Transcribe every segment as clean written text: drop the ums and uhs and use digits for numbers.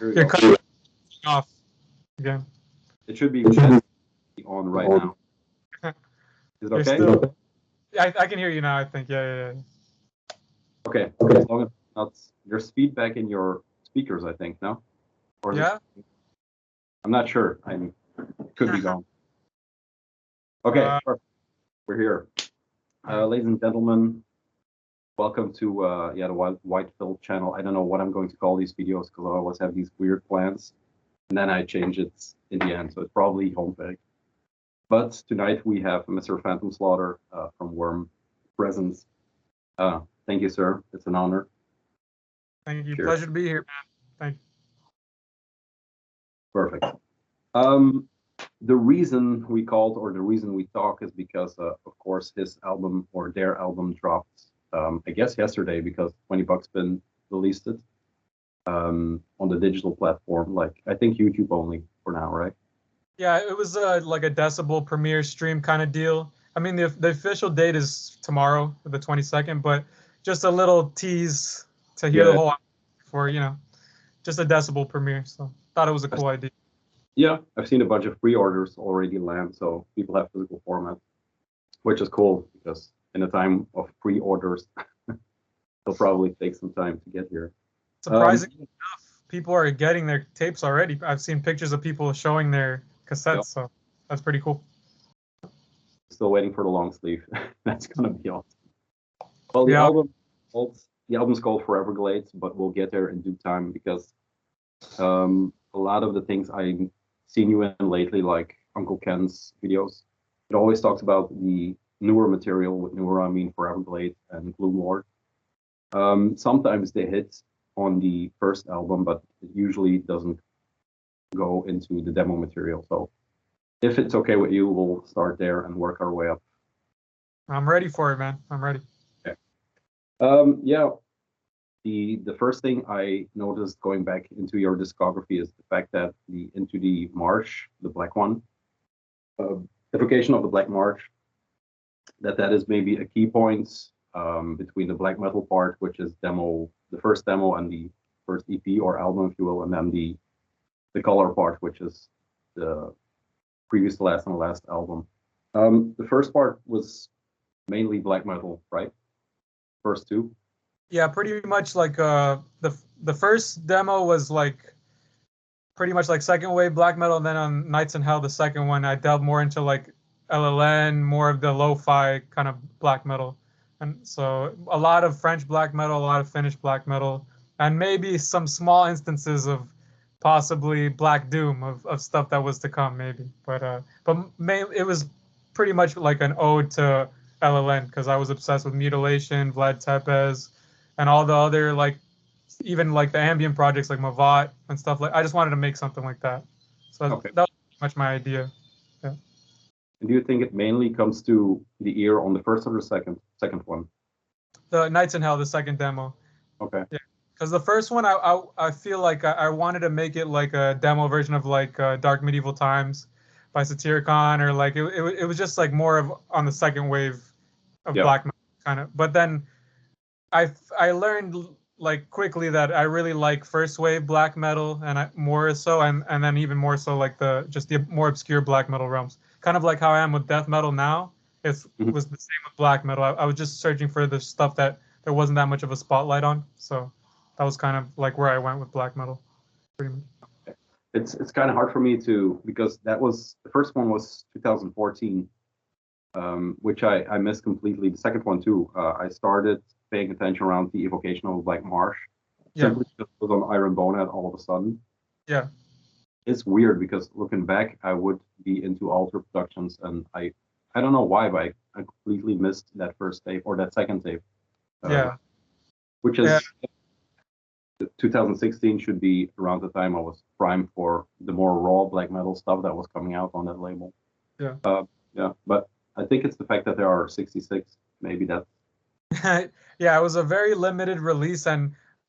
You're cutting off again. It should be on right now. Is it okay? Still, I can hear you now, I think. Yeah. Okay. As long as not, there's feedback in your speakers, I think, no? Or yeah? I'm not sure. I could be gone. Okay, perfect. We're here. Ladies and gentlemen, welcome to the White Filth channel. I don't know what I'm going to call these videos because I always have these weird plans. And then I change it in the end, so it's probably homepage. But tonight we have Mr. Phantom Slaughter from Worm present. Thank you, sir. It's an honor. Thank you. Cheers. Pleasure to be here, man. Thank you. Perfect. The reason we called, or the reason we talk, is because, of course, his album or their album dropped, I guess yesterday, because 20 Bucks Bin released it on the digital platform. Like, I think YouTube only for now, right? Yeah, it was like a Decibel premiere stream kind of deal. I mean, the official date is tomorrow, the 22nd, but just a little tease to hear the whole for, just a Decibel premiere. So thought it was a cool idea. Yeah, I've seen a bunch of pre-orders already land, so people have physical format, which is cool because in a time of pre-orders, it'll probably take some time to get here. Surprisingly enough, people are getting their tapes already. I've seen pictures of people showing their cassettes, so that's pretty cool. Still waiting for the long sleeve. That's gonna be awesome. Well, the album's called Foreverglade, but we'll get there in due time because a lot of the things I've seen you in lately, like Uncle Ken's videos, it always talks about the newer material. With newer, I mean Foreverglade and Gloomlord. Sometimes they hit on the first album, but it usually doesn't go into the demo material. So if it's okay with you, we'll start there and work our way up. I'm ready for it, man. I'm ready. Okay. The first thing I noticed going back into your discography is the fact that into the Marsh, the black one, Evocation of the Black Marsh, that is maybe a key point between the black metal part, which is the first demo and the first EP or album, if you will, and then the color part, which is the previous to last and the last album. The first part was mainly black metal, right? First two. Yeah, pretty much like the first demo was like pretty much like second wave black metal, and then on Nights in Hell, the second one, I delved more into like LLN, more of the lo-fi kind of black metal. And so a lot of French black metal, a lot of Finnish black metal, and maybe some small instances of possibly Black Doom of stuff that was to come, maybe. But it was pretty much like an ode to LLN because I was obsessed with Mutilation, Vlad Tepes, and all the other like even like the ambient projects like Mavat and stuff. Like I just wanted to make something like that. So that was pretty much my idea. Yeah. And do you think it mainly comes to the ear on the first or the second one? The Nights in Hell, the second demo. Okay. Yeah. Because the first one, I feel like I wanted to make it like a demo version of like Dark Medieval Times by Satyricon, or like it was just like more of on the second wave of black metal kind of. But then I learned like quickly that I really like first wave black metal and more so, and then even more so like the more obscure black metal realms. Kind of like how I am with death metal now. It was the same with black metal. I was just searching for the stuff that there wasn't that much of a spotlight on. So that was kind of like where I went with black metal. Pretty much. It's kind of hard for me because that was the first one was 2014, which I missed completely. The second one too. I started paying attention around the Evocation of Black Marsh. Simply because it was on Iron Bonehead all of a sudden. Yeah. It's weird because looking back, I would be into Alter Productions, and I don't know why, but I completely missed that first tape or that second tape. Which is 2016 should be around the time I was primed for the more raw black metal stuff that was coming out on that label. Yeah. But I think it's the fact that there are 66. Maybe that's. Yeah, it was a very limited release,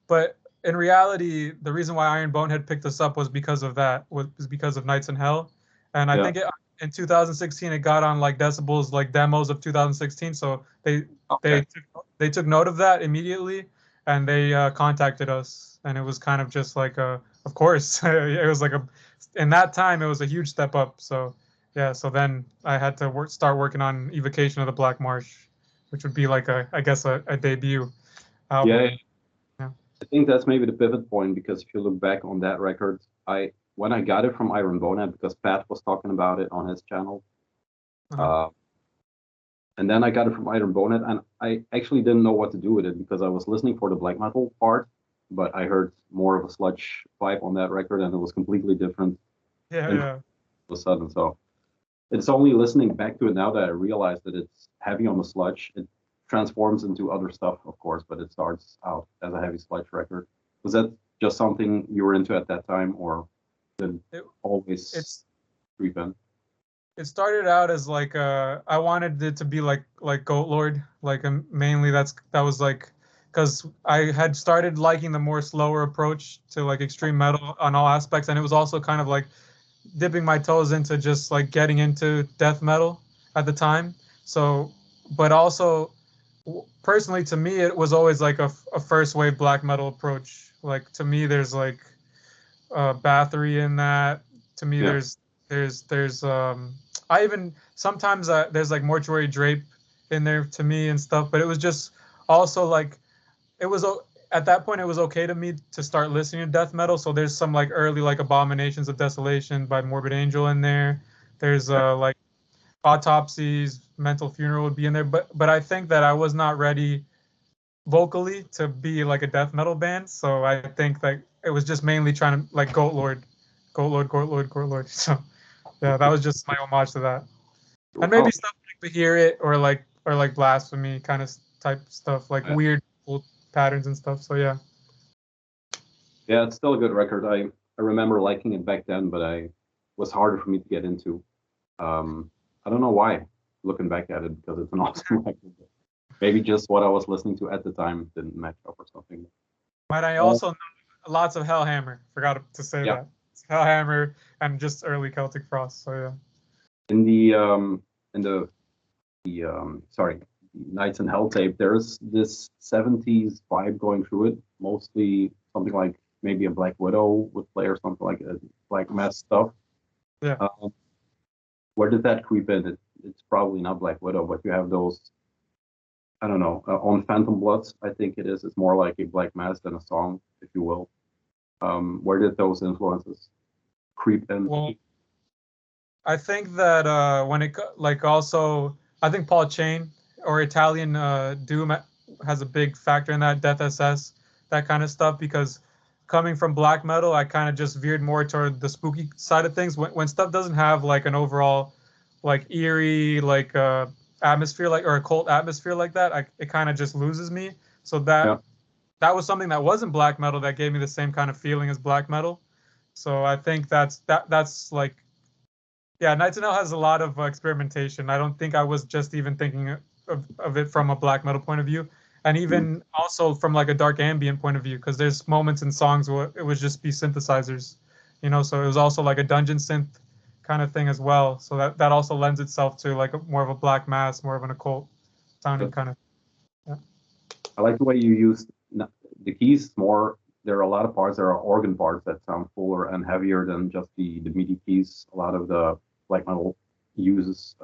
but in reality, the reason why Iron Bonehead picked us up was because of that. Was because of Nights in Hell, and I think in 2016 it got on like Decibel's like demos of 2016. So they took note of that immediately, and they contacted us, and it was kind of just like a of course, it was like in that time it was a huge step up. So yeah, so then I had to start working on Evocation of the Black Marsh, which would be like I guess a debut album. Yeah, Yeah. I think that's maybe the pivot point because if you look back on that record, when I got it from Iron Bonnet because Pat was talking about it on his channel, Uh-huh. and then I got it from Iron Bonnet, and I actually didn't know what to do with it because I was listening for the black metal part, but I heard more of a sludge vibe on that record, and it was completely different Yeah, than all yeah. of a sudden. So it's only listening back to it now that I realize that it's heavy on the sludge. It transforms into other stuff, of course, but it starts out as a heavy sludge record. Was that just something you were into at that time, or did it It, always it's creep in? it started out as like I wanted it to be like Goat Lord, like mainly that was like because I had started liking the more slower approach to like extreme metal on all aspects, and it was also kind of like dipping my toes into just like getting into death metal at the time. So, but also personally to me, it was always like a first wave black metal approach. Like to me, there's like Bathory in that. To me, Yeah, there's I even sometimes there's like Mortuary Drape in there to me and stuff. But it was just also like it was at that point it was okay to me to start listening to death metal. So there's some like early like Abominations of Desolation by Morbid Angel in there. There's like Autopsies, Mental Funeral would be in there. But I think that I was not ready vocally to be like a death metal band. So I think that it was just mainly trying to like Goat Lord, Goat Lord, Goat Lord, Goat Lord. So yeah, that was just my homage to that. And oh, maybe stuff like the Hear It or like Blasphemy kind of type stuff, like yeah, weird patterns and stuff. So yeah. yeah, it's still a good record. I remember liking it back then, but I was harder for me to get into. I don't know why, looking back at it, because it's an awesome record. Maybe just what I was listening to at the time didn't match up or something. But I Uh, also know lots of Hellhammer. Forgot to say yeah, that. Hellhammer and just early Celtic Frost. So yeah. in the sorry, Nights in Hell tape, there's this 70s vibe going through it, mostly something like maybe a Black Widow would play or something like a Black Mass stuff. Yeah. Um, where did that creep in? It's probably not Black Widow, but you have those, I don't know, on Phantom Bloods, I think it is. It's more like a Black Mass than a song, if you will. Where did those influences creep in? Well, I think that when like also I think Paul Chain or Italian Doom has a big factor in that Death SS that kind of stuff because coming from black metal I kind of just veered more toward the spooky side of things when stuff doesn't have like an overall like eerie like atmosphere like or a cult atmosphere like that it kind of just loses me so Yeah, that was something that wasn't black metal that gave me the same kind of feeling as black metal so I think that's like yeah, Nights and Hell has a lot of experimentation. I don't think I was just even thinking of it from a black metal point of view, and mm, even also from like a dark ambient point of view, because there's moments in songs where it would just be synthesizers, so it was also like a dungeon synth kind of thing as well. So that also lends itself to like more of a black mass, more of an occult sounding but kind of. Yeah. I like the way you use the keys more. There are a lot of parts. There are organ parts that sound fuller and heavier than just the MIDI keys. A lot of the black metal uses,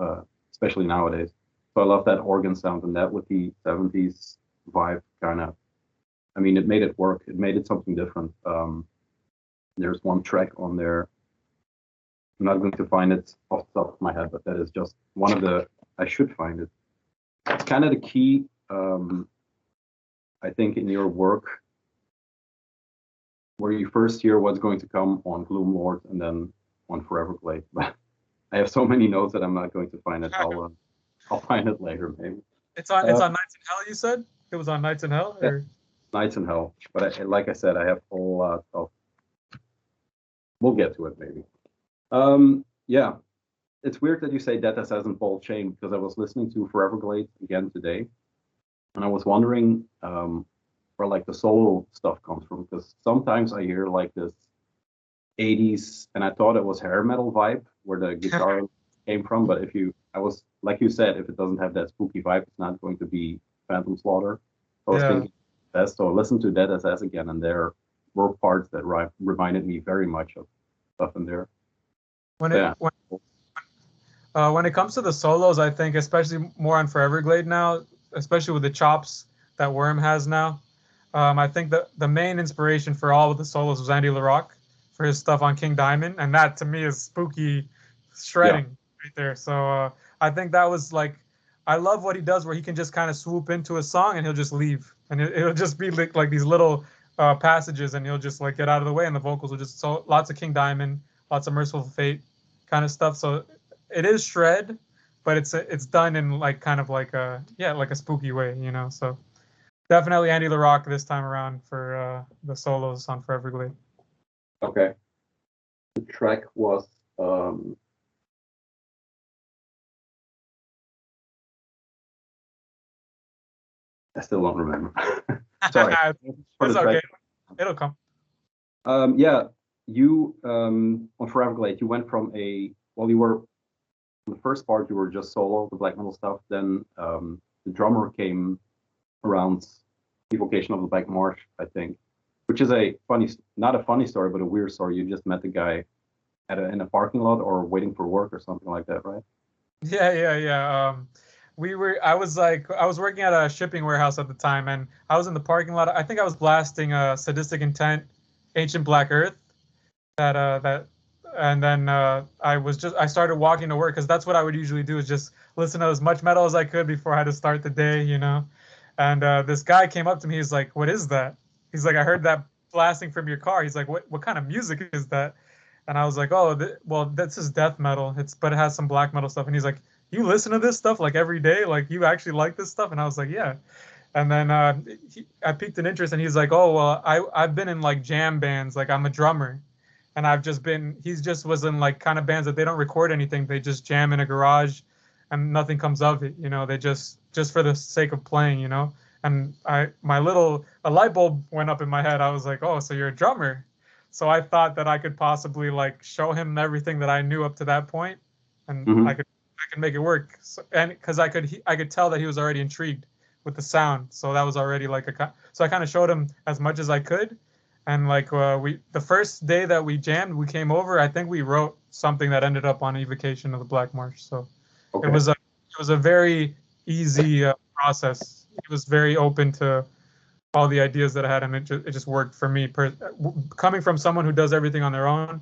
especially nowadays. So I love that organ sound and that with the 70s vibe kind of. I mean, it made it work. It made it something different. There's one track on there. I'm not going to find it off the top of my head, but that is just one of the. I should find it. It's kind of the key. I think in your work where you first hear what's going to come on Gloomlord and then on Foreverglade. But I have so many notes that I'm not going to find it. I'll find it later maybe. It's Uh, on Nights in Hell. You said it was on Nights in Hell, yeah, or Nights in Hell. But like I said, I have a whole lot of. We'll get to it maybe. Yeah, it's weird that you say that as in Paul Chain because I was listening to Foreverglade again today, and I was wondering where like the solo stuff comes from because sometimes I hear like this 80s and I thought it was hair metal vibe where the guitar came from, but I was like you said, if it doesn't have that spooky vibe, it's not going to be Phantom Slaughter. So I was yeah. thinking best. So listen to Dead SS again, and they're were parts that reminded me very much of stuff in there. When it comes to the solos, I think especially more on Foreverglade now, especially with the chops that Worm has now. I think that the main inspiration for all of the solos was Andy Larocque for his stuff on King Diamond, and that to me is spooky shredding right there. So I think that was like, I love what he does where he can just kind of swoop into a song and he'll just leave, and it'll just be like these little passages, and he'll just like get out of the way, and the vocals will just, so lots of King Diamond, lots of Merciful Fate kind of stuff. So it is shred, but it's done in like kind of like a like a spooky way, you know. So definitely Andy Larocque this time around for the solos on Foreverglade. Okay. The track was I still don't remember. Sorry. It's okay. It'll come. Yeah, you on Foreverglade, you went from you were the first part, you were just solo, the black metal stuff. Then the drummer came around Evocation of the Black Marsh, I think, which is not a funny story, but a weird story. You just met the guy in a parking lot or waiting for work or something like that, right? Yeah. I was working at a shipping warehouse at the time, and I was in the parking lot. I think I was blasting Sadistic Intent, Ancient Black Earth, and then I started walking to work, because that's what I would usually do, is just listen to as much metal as I could before I had to start the day, you know. And this guy came up to me. He's like, "What is that?" He's like, "I heard that blasting from your car." He's like, "What kind of music is that?" And I was like, "Oh, well, this is death metal. But it has some black metal stuff." And he's like, "You listen to this stuff like every day? Like you actually like this stuff?" And I was like, "Yeah." And then I piqued an interest, and he's like, "Oh, well, I've been in like jam bands. Like I'm a drummer, and he just was in like kind of bands that they don't record anything. They just jam in a garage, and nothing comes of it. You know, they just for the sake of playing, you know." And a light bulb went up in my head. I was like, "Oh, so you're a drummer?" So I thought that I could possibly like show him everything that I knew up to that point, and I could make it work. So, and because I could tell that he was already intrigued with the sound, so that was already like so I kind of showed him as much as I could. And like the first day that we jammed, we came over. I think we wrote something that ended up on Evocation of the Black Marsh. So it was a very easy process. He was very open to all the ideas that I had, and it just worked for me. Coming from someone who does everything on their own,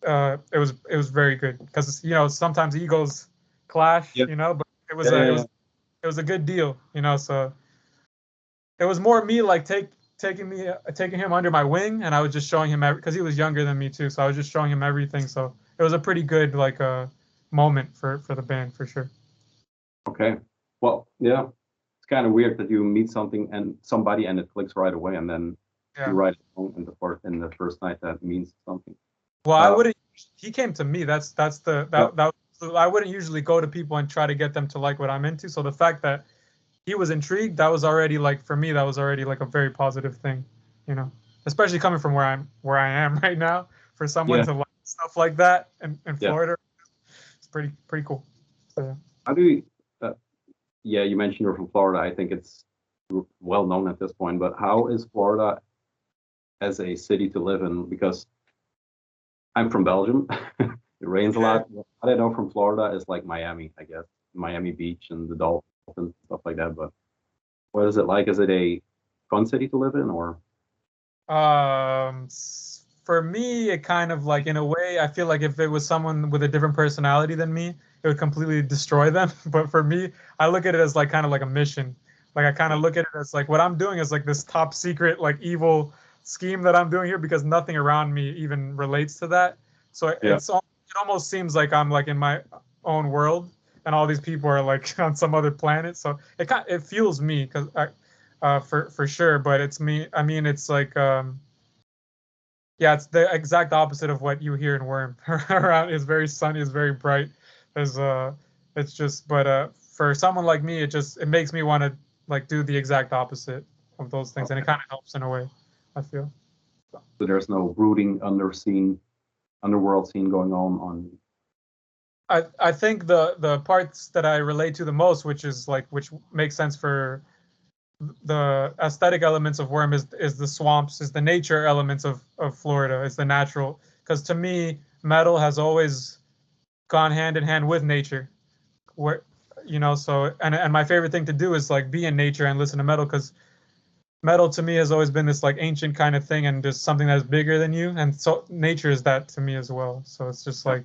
it was very good, because you know sometimes egos clash, you know, but it was a good deal, you know. So it was more me like taking him under my wing, and I was just showing him because he was younger than me too, so I was just showing him everything. So it was a pretty good like moment for the band for sure. Okay, well, yeah, it's kind of weird that you meet somebody and it clicks right away, and then you write a song in the first night that means something. Well, I wouldn't. He came to me. I wouldn't usually go to people and try to get them to like what I'm into. So the fact that he was intrigued, that was already like, for me, that was already like a very positive thing, you know, especially coming from where I am right now. For someone to like stuff like that in Florida, it's pretty cool. So, how do you? You mentioned you're from Florida. I think it's well known at this point. But how is Florida as a city to live in? Because I'm from Belgium. It rains a lot. What I know from Florida is like Miami, I guess. Miami Beach and the Dolphins, stuff like that. But what is it like? Is it a fun city to live in, or? For me, it kind of like, in a way, I feel like if it was someone with a different personality than me, it would completely destroy them. But for me, I look at it as like kind of like a mission. Like I kind of look at it as like what I'm doing is like this top secret, like evil scheme that I'm doing here, because nothing around me even relates to that. So it almost seems like I'm like in my own world, and all these people are like on some other planet. So it fuels me, because for sure. But it's me. I mean, it's like it's the exact opposite of what you hear in Worm. Around it's very sunny, it's very bright. It's just, but for someone like me, it makes me want to like do the exact opposite of those things, and it kind of helps in a way, I feel. So there's no brooding underworld scene going on. I think the parts that I relate to the most, which makes sense for the aesthetic elements of Worm is the swamps, is the nature elements of Florida, is the natural. Because to me, metal has always gone hand in hand with nature. Where, so and my favorite thing to do is like be in nature and listen to metal, because metal to me has always been this like ancient kind of thing and just something that's bigger than you, and so nature is that to me as well. So it's just like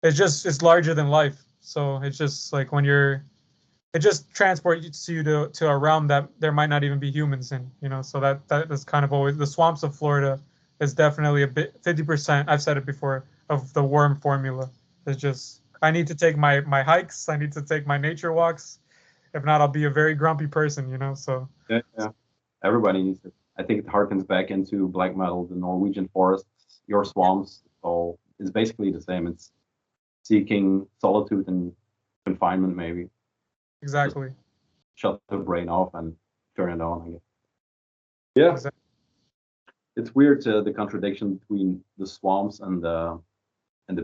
it's larger than life. So it's just like it just transports you to a realm that there might not even be humans in, so that is kind of always the swamps of Florida is definitely a bit 50%. I've said it before, of the Worm formula. It's just I need to take my hikes, I need to take my nature walks. If not, I'll be a very grumpy person, so Yeah. Everybody needs it. I think it harkens back into black metal, the Norwegian forests, your swamps. So it's basically the same. It's seeking solitude and confinement, maybe. exactly. Just shut the brain off and turn it on, I guess. Yeah. Exactly. It's weird, the contradiction between the swamps and the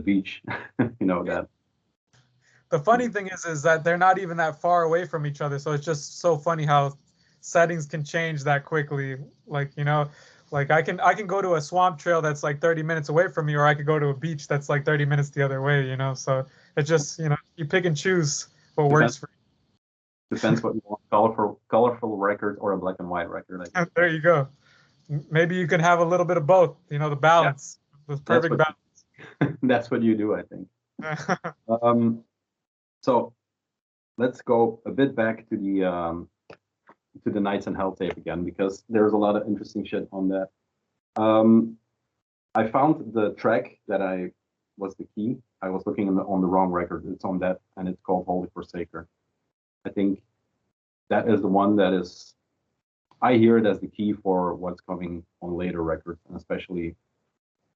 beach. That. The funny thing is that they're not even that far away from each other. So it's just so funny how settings can change that quickly. Like, like I can go to a swamp trail that's like 30 minutes away from me, or I could go to a beach that's like 30 minutes the other way, So it just, you pick and choose what works for Depends what you want, colorful record or a black and white record, I you. guess. There you go. Maybe you can have a little bit of both, the Yeah, balance, the that's perfect that's what you do, I think. balance. So let's go a bit back to the Nights in Hell tape again, because there's a lot of interesting shit on that. I found the track that was the key. I was looking on the wrong record. It's on that, and it's called Holy Forsaker. I think that is the one that is. I hear it as the key for what's coming on later records, and especially,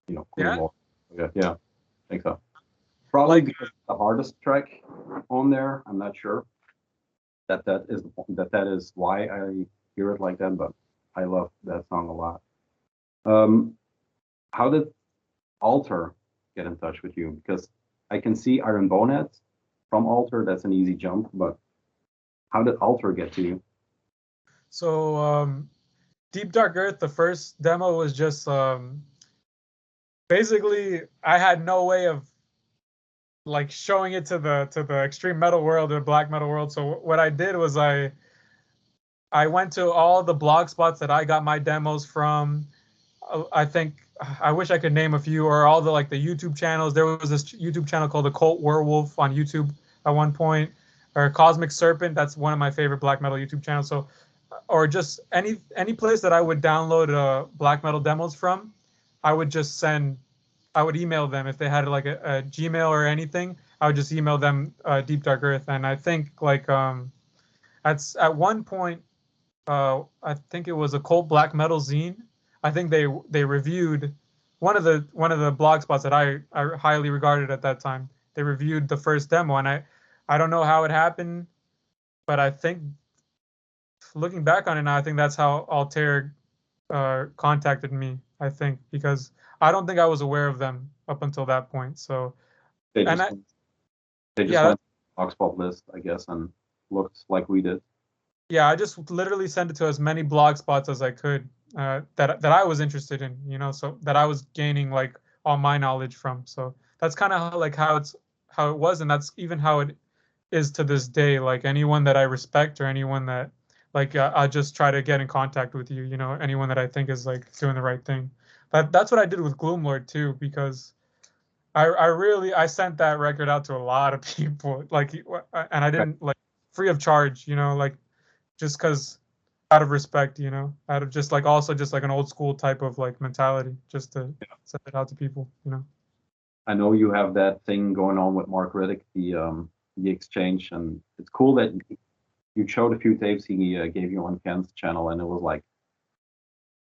Yeah. Cool. Yeah, I think so. Probably because it's the hardest track on there. I'm not sure that is why I hear it like that, but I love that song a lot. How did Alter get in touch with you? Because I can see Iron Bonehead from Alter. That's an easy jump, but how did Alter get to you? So Deep Dark Earth, the first demo was just basically I had no way of like showing it to the extreme metal world or black metal world. So what I did was I went to all the blog spots that I got my demos from. I think I wish I could name a few, or all the like the YouTube channels. There was this YouTube channel called the Cult Werewolf on YouTube at one point, or Cosmic Serpent. That's one of my favorite black metal YouTube channels. So, or just any place that I would download black metal demos from, I would just I would email them if they had like a Gmail or anything. I would just email them Deep Dark Earth, and I think like at one point I think it was a Cult Black Metal Zine. I think they reviewed one of the blog spots that I highly regarded at that time. They reviewed the first demo, and I don't know how it happened, but I think looking back on it now, I think that's how Altair contacted me. I think because I don't think I was aware of them up until that point. So They and just I they just yeah went to the Blogspot list, I guess, and looked like we did. yeah, I just literally sent it to as many blog spots as I could that I was interested in, so that I was gaining like all my knowledge from. So that's kind of like how it was, and that's even how it is to this day. Like anyone that I respect or anyone that like I just try to get in contact with you. Anyone that I think is like doing the right thing. That's what I did with Gloomlord too, because I sent that record out to a lot of people, like, and I didn't like free of charge, like just because out of respect, out of just like also just like an old school type of like mentality, just to send it out to people. I know you have that thing going on with Mark Riddick, the exchange, and it's cool that you showed a few tapes he gave you on Ken's channel, and it was like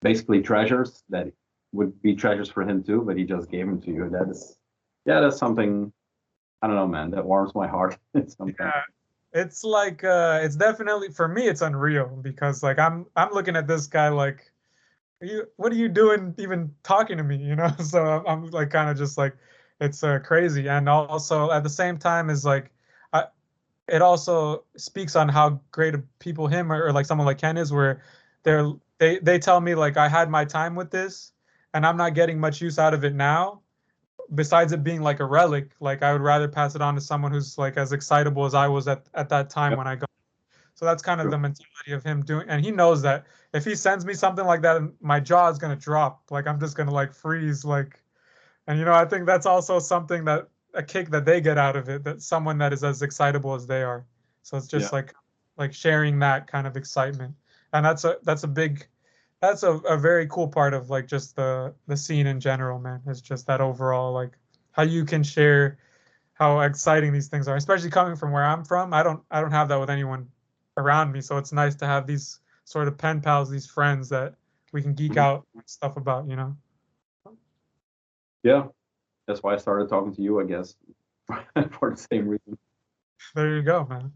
basically treasures that would be treasures for him too, but he just gave them to you. That's something. I don't know, man. That warms my heart. Sometimes. Yeah, it's like it's definitely for me it's unreal because like I'm looking at this guy like what are you doing even talking to me, so I'm like kind of just like it's crazy, and also at the same time is like I it also speaks on how great of people him or like someone like Ken is, where they tell me like I had my time with this and I'm not getting much use out of it now. Besides it being like a relic, like I would rather pass it on to someone who's like as excitable as I was at that time Yep. when I got. So that's kind of True. the mentality of him doing, and he knows that if he sends me something like that, my jaw is gonna drop. Like I'm just gonna like freeze. Like, and I think that's also something that a kick that they get out of it. That someone that is as excitable as they are. So it's Yeah. just like sharing that kind of excitement, and that's a big, that's a very cool part of like just the scene in general, man. It's just that overall like how you can share how exciting these things are, especially coming from where I'm from. I don't have that with anyone around me, so it's nice to have these sort of pen pals, these friends that we can geek Mhm. out and stuff about, Yeah. That's why I started talking to you, I guess, for the same reason. There you go, man.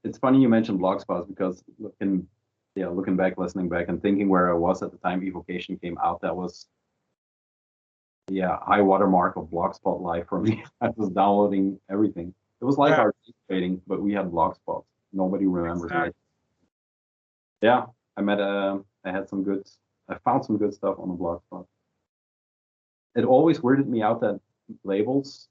It's funny you mentioned Blogspot because looking back, listening back, and thinking where I was at the time Evocation came out, that was high watermark of Blogspot life for me. I was downloading everything. It was like Yeah, our trading, but we had Blogspot. Nobody remembers exactly. it. Yeah, I found some good stuff on the Blogspot. It always weirded me out that labels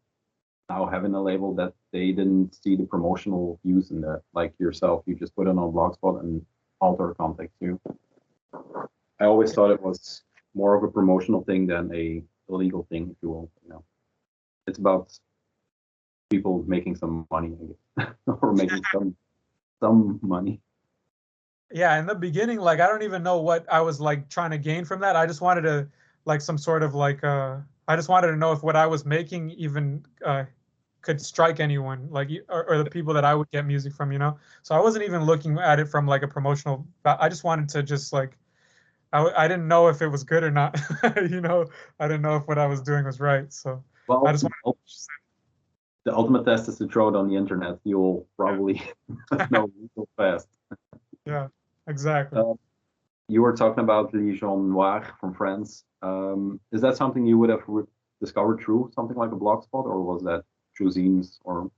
now having a label that they didn't see the promotional use in that. Like yourself, you just put it on Blogspot and alter context too. I always thought it was more of a promotional thing than a illegal thing, if you will. It's about people making some money, I guess, or making some money. Yeah, in the beginning, like I don't even know what I was like trying to gain from that. I just wanted to like some sort of like I just wanted to know if what I was making even could strike anyone, like or the people that I would get music from. So I wasn't even looking at it from like a promotional. I just wanted to just like I didn't know if it was good or not. I didn't know if what I was doing was right. So I Well, just wanted the ultimate test is to throw it on the internet. You'll probably know real fast. yeah, exactly. Uh, you were talking about Legion Noir from France. Is that something you would have discovered through something like a blogspot, or was that through zines? Or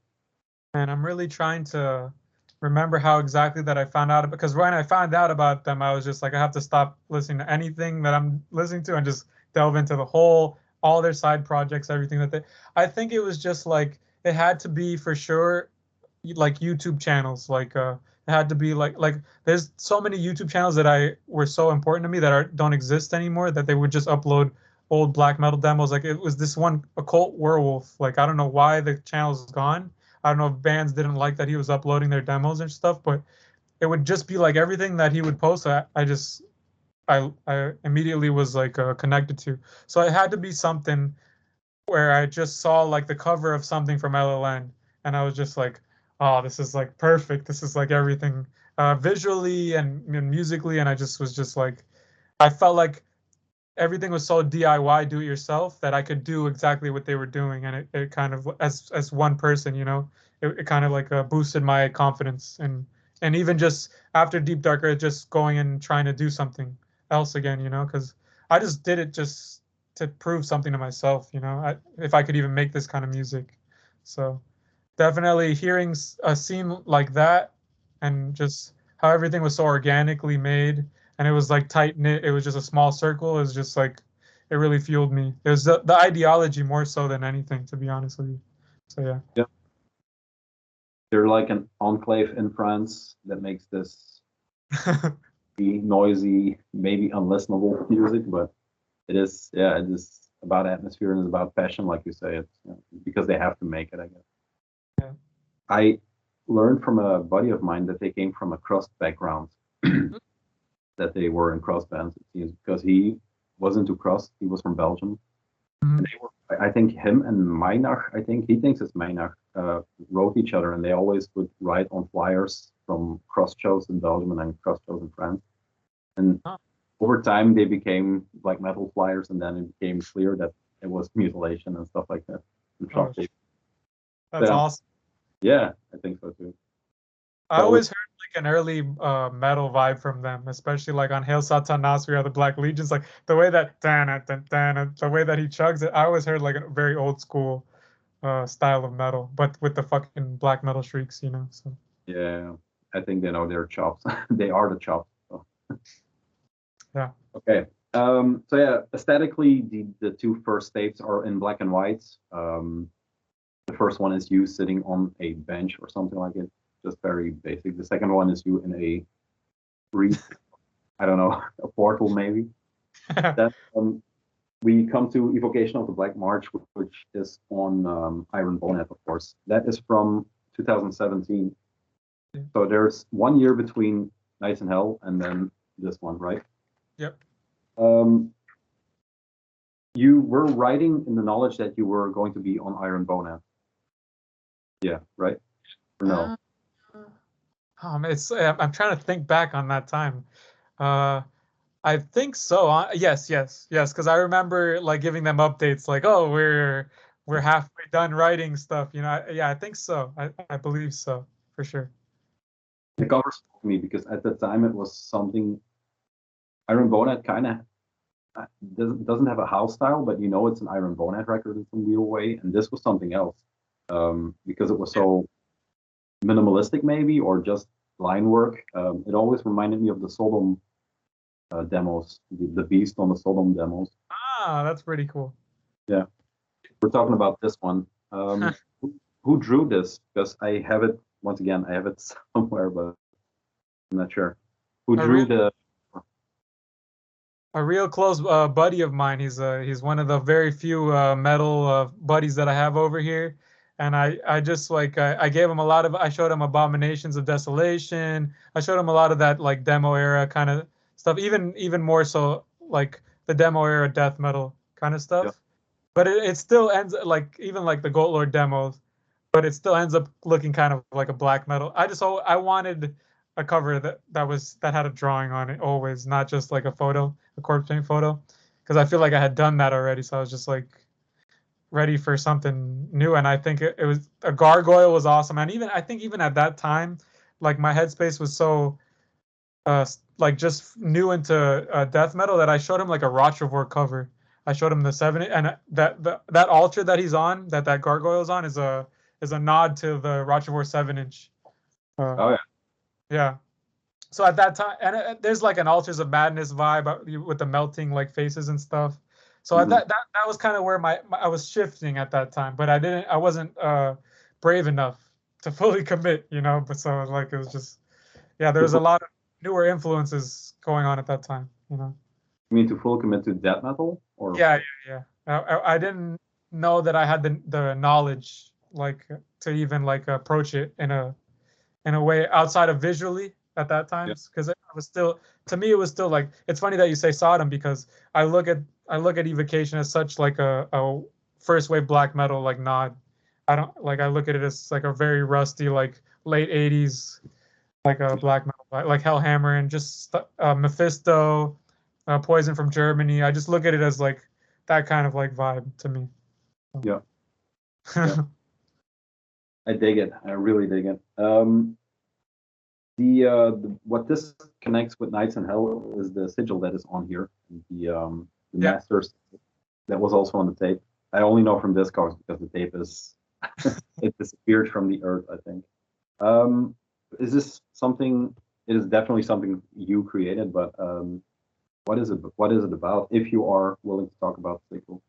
And I'm really trying to remember how exactly that I found out because when I found out about them, I was just like, I have to stop listening to anything that I'm listening to and just delve into all their side projects, everything that they. I think it was just like it had to be for sure, like YouTube channels. Like it had to be like there's so many YouTube channels that I were so important to me that don't exist anymore that they would just upload old black metal demos. Like it was this one Occult Werewolf. Like I don't know why the channel's gone. I don't know if bands didn't like that he was uploading their demos and stuff, but it would just be like everything that he would post. I immediately was like connected to. So it had to be something where I just saw like the cover of something from LLN, and I was just like, oh, this is like perfect. This is like everything visually and musically, and I just was just like, I felt like everything was so DIY, do it yourself, that I could do exactly what they were doing, and it kind of as one person, it kind of like boosted my confidence, and even just after Deep Dark Earth, just going and trying to do something else again, because I just did it just to prove something to myself, if I could even make this kind of music. So definitely hearing a scene like that, and just how everything was so organically made, and it was like tight knit. It was just a small circle. It was just like it really fueled me. It was the ideology more so than anything, to be honest with you. So yeah. yeah, they're like an enclave in France that makes this noisy, maybe unlistenable music, but it is about atmosphere and it's about passion, like you say. It's because they have to make it, I guess. Yeah. I learned from a buddy of mine that they came from a crust background, that they were in crust bands, it seems, because he was into crust. He was from Belgium. And Mhm. they were, I think him and Meinach, I think he thinks it's Meinach, wrote each other, and they always would write on flyers from crust shows in Belgium and then crust shows in France. And Oh, over time, they became like metal flyers, and then it became clear that it was mutilation and stuff like that. And oh, shock tape. that's Yeah, awesome. yeah, I think so too. I So always heard like an early metal vibe from them, especially like on Hail Satan Nasri or the Black Legions, like the way that the way that he chugs it. I always heard like a very old school. style of metal, but with the fucking black metal shrieks, you know. So Yeah, I think they know their chops. They are the chops. So. yeah. Okay. So yeah, aesthetically, the two first tapes are in black and white. The first one is you sitting on a bench or something like it, just very basic. The second one is you in a I don't know, a portal maybe. That we come to Evocation of the Black March, which is on Iron Bonnet, of course. That is from 2017. So there's 1 year between Nights in Hell and then this one, right? Yep. You were writing in the knowledge that you were going to be on Iron Bonnet. Yeah, right? Or no? I'm trying to think back on that time. I think so. Yes, because I remember like giving them updates, like, oh, we're halfway done writing stuff. You know, I think so. I believe so for sure. The cover spoke to me because at the time it was something. Iron Bonnet kind of doesn't have a house style, but you know it's an Iron Bonnet record in some weird way, and this was something else because it was so minimalistic, maybe, or just line work. It always reminded me of the Sodom demos, the Beast on the Sodom demos. Ah, that's pretty cool. Yeah, we're talking about this one. Who drew this? Because I have it once again. I have it somewhere, but I'm not sure. Who drew the? A real close buddy of mine. He's one of the very few metal buddies that I have over here, and I just like I gave him a lot of. I showed him Abominations of Desolation. I showed him a lot of that like demo era kind of stuff. Even more so like the demo era death metal kind of stuff. Yeah. But it still ends like even like the Goat Lord demos, but it still ends up looking kind of like a black metal. I wanted a cover that had a drawing on it always, not just like a corpse paint photo, because I feel like I had done that already. So I was just like ready for something new, and I think it was a gargoyle was awesome, and I think even at that time, like my headspace was so like just new into death metal that I showed him like a Rochefort cover. I showed him the 7 and that altar that he's on, that gargoyle's on, is a nod to the Rochefort 7-inch. Oh yeah. Yeah. So at that time, and there's like an Altars of Madness vibe with the melting like faces and stuff. So that was kind of where I was shifting at that time, but I wasn't brave enough to fully commit, you know. But so like it was just, yeah, there was a lot of newer influences going on at that time, you know. You mean to full commit to death metal, or? Yeah. I didn't know that I had the knowledge like to even like approach it in a way outside of visually at that time, Yeah. because I was still, to me it was still like, it's funny that you say Sodom, because I look at Evocation as such like a first wave black metal like nod. I look at it as like a very rusty like late 80s like a black metal like Hellhammer and just Mephisto, Poison from Germany. I just look at it as like that kind of like vibe to me. Yeah. Yeah. I dig it. I really dig it. What this connects with Nights in Hell is the sigil that is on here. The Masters that was also on the tape. I only know from Discogs because the tape is it disappeared from the earth, I think. Is this something? It is definitely something you created, but what is it? What is it about? If you are willing to talk about sigil.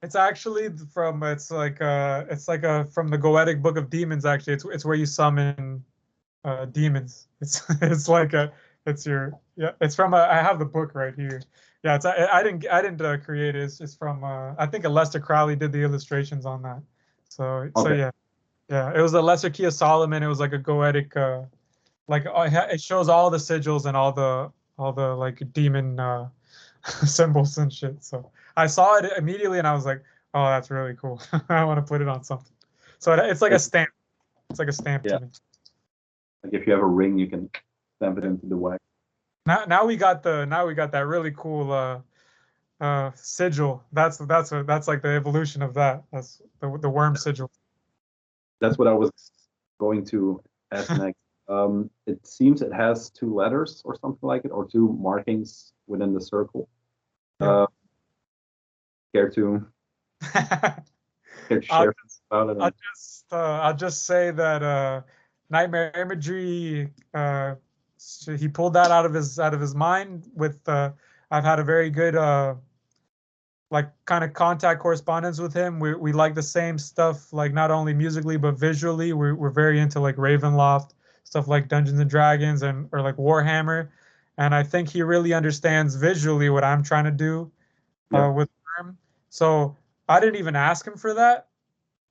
It's actually from it's like from the Goetic Book of Demons. Actually, it's where you summon demons. It's like it's from I have the book right here. Yeah, I didn't create it. It's from I think Lester Crowley did the illustrations on that. So Okay. yeah, it was the Lesser Key of Solomon. It was like a Goetic like it shows all the sigils and all the like demon symbols and shit. So I saw it immediately and I was like, oh, that's really cool. I want to put it on something. So it's like a stamp. It's like a stamp Yeah. to me. Like if you have a ring, you can stamp it into the wax. Now we got that really cool sigil. That's like the evolution of that. That's the worm sigil. That's what I was going to ask next. It seems it has 2 letters or something like it, or 2 markings within the circle. Yeah. Care to share? I'll just say that nightmare imagery. He pulled that out of his mind. With I've had a very good like kind of contact correspondence with him. We like the same stuff, like not only musically but visually. We're very into like Ravenloft stuff, like Dungeons and Dragons or like Warhammer, and I think he really understands visually what I'm trying to do with Worm. So I didn't even ask him for that,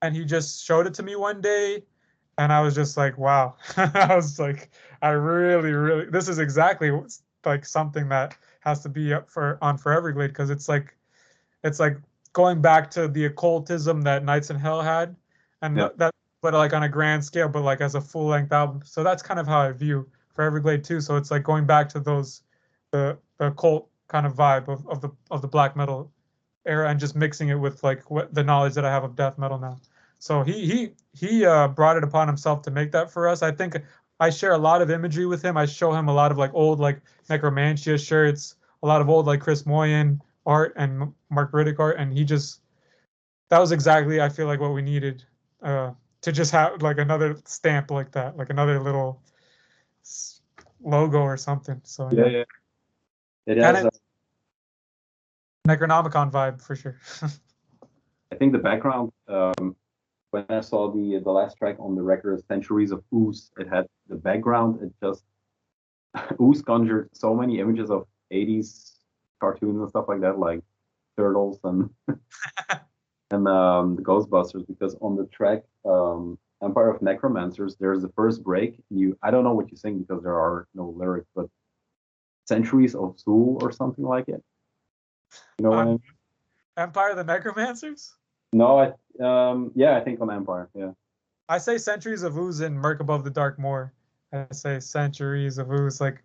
and he just showed it to me one day, and I was just like, wow. I was like, I really, this is exactly like something that has to be up on Foreverglade, because it's like going back to the occultism that Nights in Hell had, and that, but like on a grand scale, but like as a full length album. So that's kind of how I view Foreverglade too. So it's like going back to the occult kind of vibe of the black metal era, and just mixing it with like what the knowledge that I have of death metal now. So he brought it upon himself to make that for us. I think I share a lot of imagery with him. I show him a lot of like old like Necromancia shirts, a lot of old like Chris Moyen art and Mark Riddick art, and that was exactly, I feel like, what we needed to just have like another stamp like that, like another little logo or something. So yeah. It has Necronomicon vibe for sure. I think the background, when I saw the last track on the record, Centuries of Ooze, it had the background. It just Ooze conjured so many images of 80s cartoons and stuff like that, like Turtles and and the Ghostbusters. Because on the track Empire of Necromancers, there's the first break. I don't know what you sing because there are no lyrics, but Centuries of Zool or something like it. You know what I mean? Empire of the Necromancers? No, I think on Empire, yeah. I say Centuries of Ooze in Murk Above the Dark Moor. I say Centuries of Ooze, like,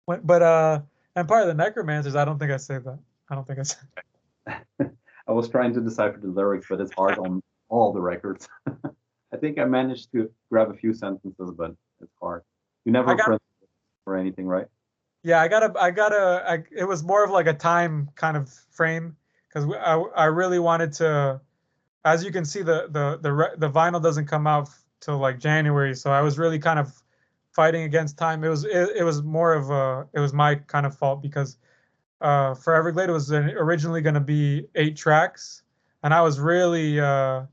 but Empire of the Necromancers, I don't think I say that. I don't think I say that. I was trying to decipher the lyrics, but it's hard on all the records. I think I managed to grab a few sentences, but it's hard. You never print or anything, right? Yeah, it was more of like a time kind of frame, because I really wanted to, as you can see, the vinyl doesn't come out till like January, so I was really kind of fighting against time. It was more of it was my kind of fault, because Foreverglade was originally going to be 8 tracks, and I was really I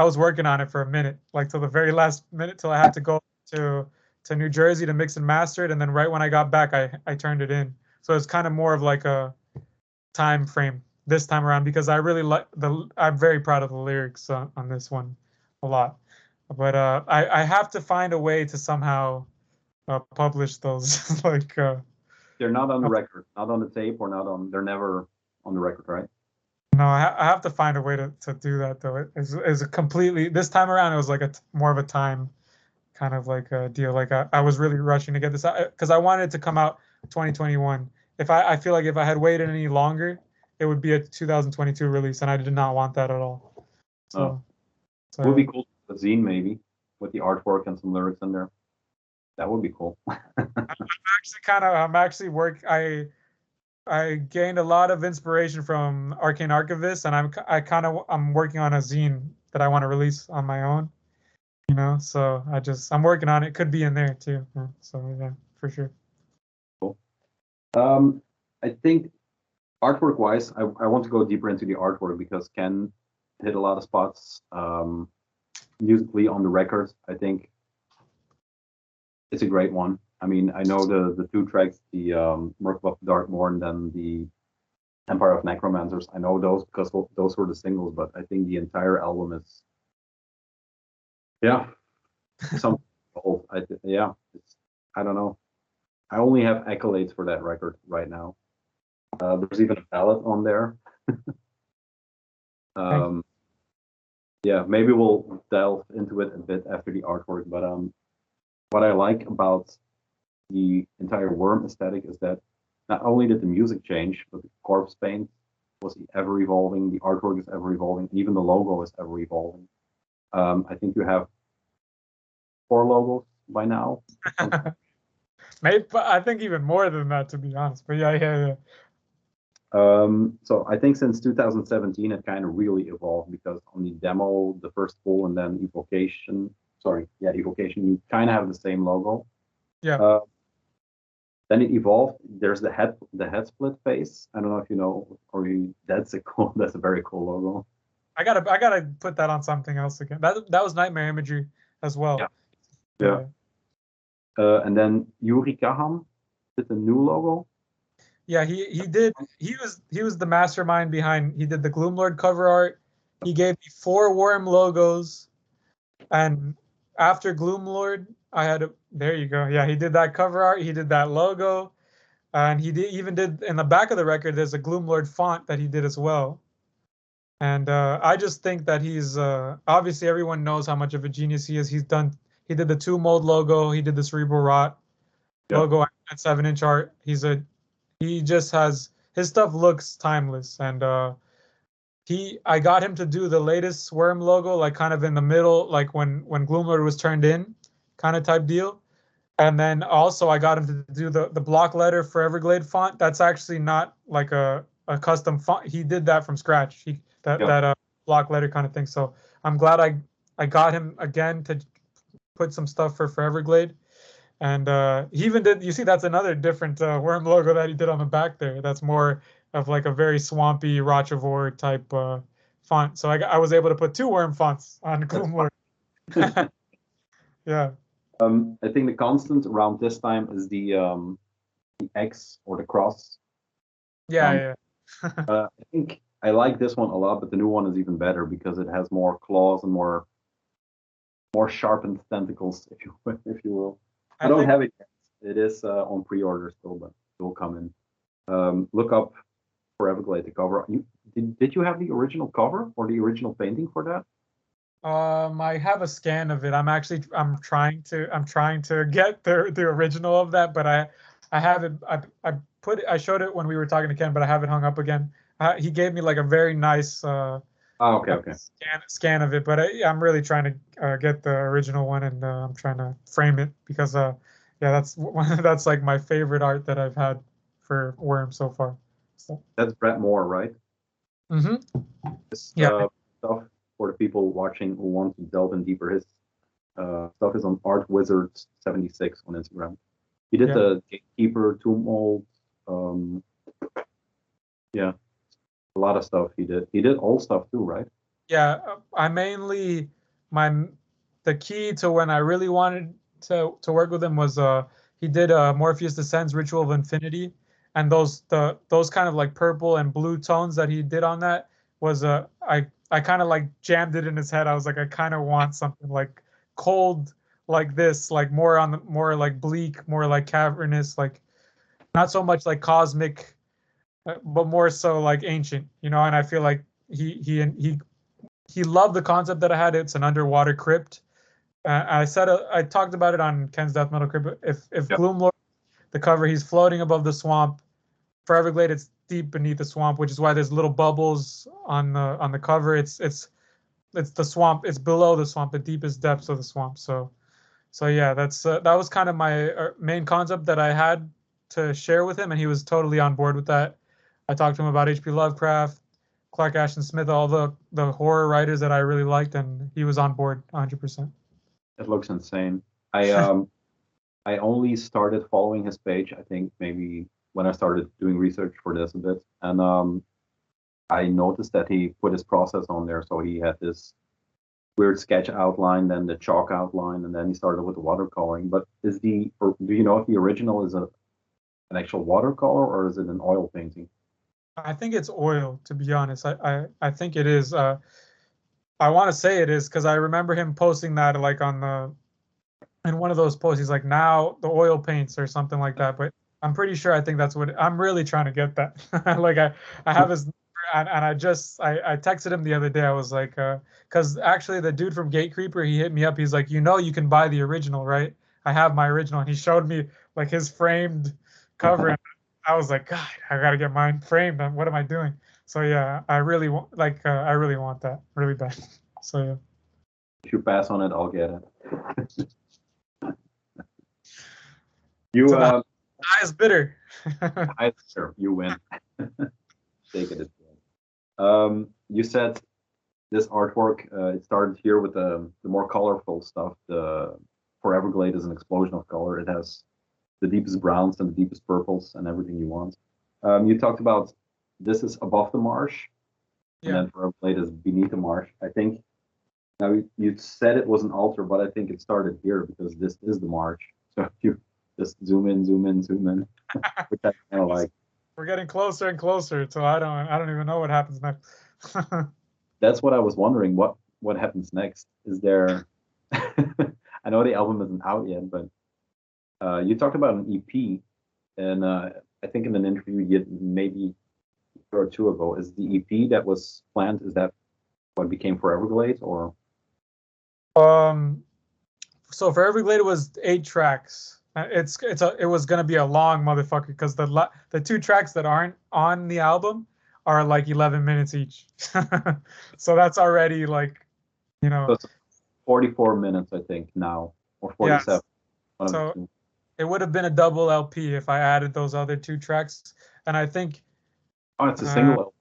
was working on it for a minute, like till the very last minute, till I had to go to New Jersey to mix and master it, and then right when I got back, I turned it in. So it's kind of more of like a time frame this time around, because I really like I'm very proud of the lyrics on this one a lot. But I have to find a way to somehow publish those like they're not on the record, not on the tape, or not on. They're never on the record, right? No, I have to find a way to do that though. It's a completely, this time around it was like more of a time kind of like a deal. Like I was really rushing to get this out, because I wanted it to come out 2021. I feel like if I had waited any longer, it would be a 2022 release, and I did not want that at all. So it would be cool, the zine maybe with the artwork and some lyrics in there. That would be cool. I gained a lot of inspiration from Arcane Archivist, and I'm working on a zine that I want to release on my own. You know, so I'm working on it. Could be in there too. So yeah, for sure. Cool. I think artwork wise, I want to go deeper into the artwork, because Ken hit a lot of spots musically on the record. I think it's a great one. I mean, I know the 2 tracks, the Murk Above the Dark Moor and then the Empire of Necromancers. I know those because those were the singles, but I think the entire album is, something old. I don't know. I only have accolades for that record right now. There's even a ballad on there. Maybe we'll delve into it a bit after the artwork, but what I like about the entire Worm aesthetic is that not only did the music change, but the corpse paint was ever evolving, the artwork is ever evolving, even the logo is ever evolving. I think you have 4 logos by now. Maybe, I think even more than that, to be honest. But yeah. So I think since 2017, it kind of really evolved because on the demo, the first full and then Evocation, Evocation, you kind of have the same logo. Yeah. Then it evolved. There's the head split face. I don't know if you know, that's a very cool logo. I gotta put that on something else again. That was nightmare imagery as well. Yeah. And then Yuri Kaham did a new logo. Yeah, he did. He was the mastermind behind. He did the Gloomlord cover art. He gave me 4 worm logos, and after Gloomlord, I had a. There you go. Yeah, he did that cover art. He did that logo, and he even did in the back of the record. There's a Gloomlord font that he did as well. And I just think that he's obviously everyone knows how much of a genius he is. He did the 2 mold logo. He did the Cerebral Rot logo at 7-inch art. He just has his stuff looks timeless, and I got him to do the latest worm logo, like kind of in the middle, like when Gloomlord was turned in, kind of type deal. And then also I got him to do the block letter Foreverglade font. That's actually not like a custom font. He did that from scratch. That block letter kind of thing. So I'm glad I got him again to put some stuff for Foreverglade. And he even did, you see, that's another different worm logo that he did on the back there. That's more of like a very swampy Rochevore type font. So I was able to put 2 worm fonts on Gloomlord. Yeah. I think the constant around this time is the X or the cross. Yeah. I think I like this one a lot, but the new one is even better because it has more claws and more sharpened tentacles, if you will. I don't have it yet. It is on pre-order still, but it will come in. Look up Foreverglade, the cover. Did you have the original cover or the original painting for that? I have a scan of it. I'm trying to get the original of that, but I have it. I showed it when we were talking to Ken, but I have it hung up again. He gave me like a very nice okay. Scan of it, but I'm really trying to get the original one, and I'm trying to frame it because that's like my favorite art that I've had for Worm so far. So. That's Brett Moore, right? Mm-hmm. Stuff for the people watching who want to delve in deeper. His stuff is on ArtWizards76 on Instagram. He did the Gatekeeper, Tomb Mold. A lot of stuff he did. He did old stuff too, right? Yeah, I mainly the key to when I really wanted to work with him was he did Morpheus Descends, Ritual of Infinity, and those kind of like purple and blue tones that he did on that was I kind of like jammed it in his head. I was like, I kind of want something like cold like this, like more like bleak, more like cavernous, like not so much like cosmic, but more so like ancient, And I feel like he loved the concept that I had. It's an underwater crypt. I talked about it on Ken's Death Metal Crypt. If Gloomlord, the cover, he's floating above the swamp. Foreverglade, it's deep beneath the swamp, which is why there's little bubbles on the cover. It's the swamp. It's below the swamp, the deepest depths of the swamp. So yeah, that was kind of my main concept that I had to share with him, and he was totally on board with that. I talked to him about H.P. Lovecraft, Clark Ashton Smith, all the horror writers that I really liked, and he was on board 100%. It looks insane. I only started following his page, I think maybe when I started doing research for this a bit, and I noticed that he put his process on there. So he had this weird sketch outline, then the chalk outline, and then he started with the watercoloring. But do you know if the original is an actual watercolor or is it an oil painting? I think it's oil, to be honest. I think it is. I want to say it is because I remember him posting that like in one of those posts. He's like, now the oil paints or something like that. But I'm pretty sure I think that's what I'm really trying to get that. Like I have his and I texted him the other day. I was like, because actually the dude from Gatecreeper, he hit me up. He's like, you can buy the original, right? I have my original, and he showed me like his framed cover. And I was like, God, I gotta get mine framed. What am I doing? So yeah, I really want that really bad. So yeah. If you pass on it, I'll get it. You highest bidder. Sure, you win. take it. You said this artwork, it started here with the more colorful stuff. The Foreverglade is an explosion of color. It has the deepest browns and the deepest purples and everything you want. You talked about this is above the marsh, and then Foreverglade is beneath the marsh. I think now you said it was an altar, but I think it started here because this is the marsh. So if you just zoom in, which I kind of like. We're getting closer and closer, so I don't even know what happens next. That's what I was wondering. What happens next? Is there? I know the album isn't out yet, but you talked about an EP, and I think in an interview you maybe a year or two ago. Is the EP that was planned? Is that what became Foreverglade, or? So Foreverglade was 8 tracks. It was gonna be a long motherfucker because the 2 tracks that aren't on the album are like 11 minutes each. So that's already like, So it's 44 minutes, I think now, or 47. Yeah. So it would have been a double LP if I added those other 2 tracks, and I think. Oh, it's a single LP.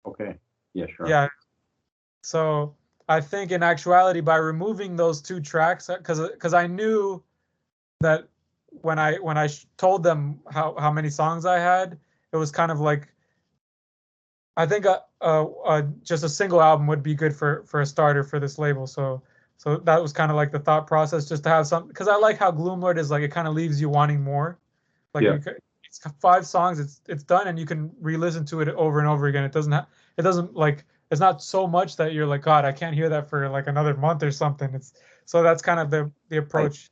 Okay. Yeah, sure. Yeah. So I think in actuality, by removing those 2 tracks, because I knew that when I told them how many songs I had, it was kind of like, I think just a single album would be good for a starter for this label. So that was kind of like the thought process, just to have some, because I like how Gloomlord is like, it kind of leaves you wanting more. Like it's 5 songs, it's done, and you can re-listen to it over and over again. It doesn't like, it's not so much that you're like, God, I can't hear that for like another month or something. So that's kind of the approach.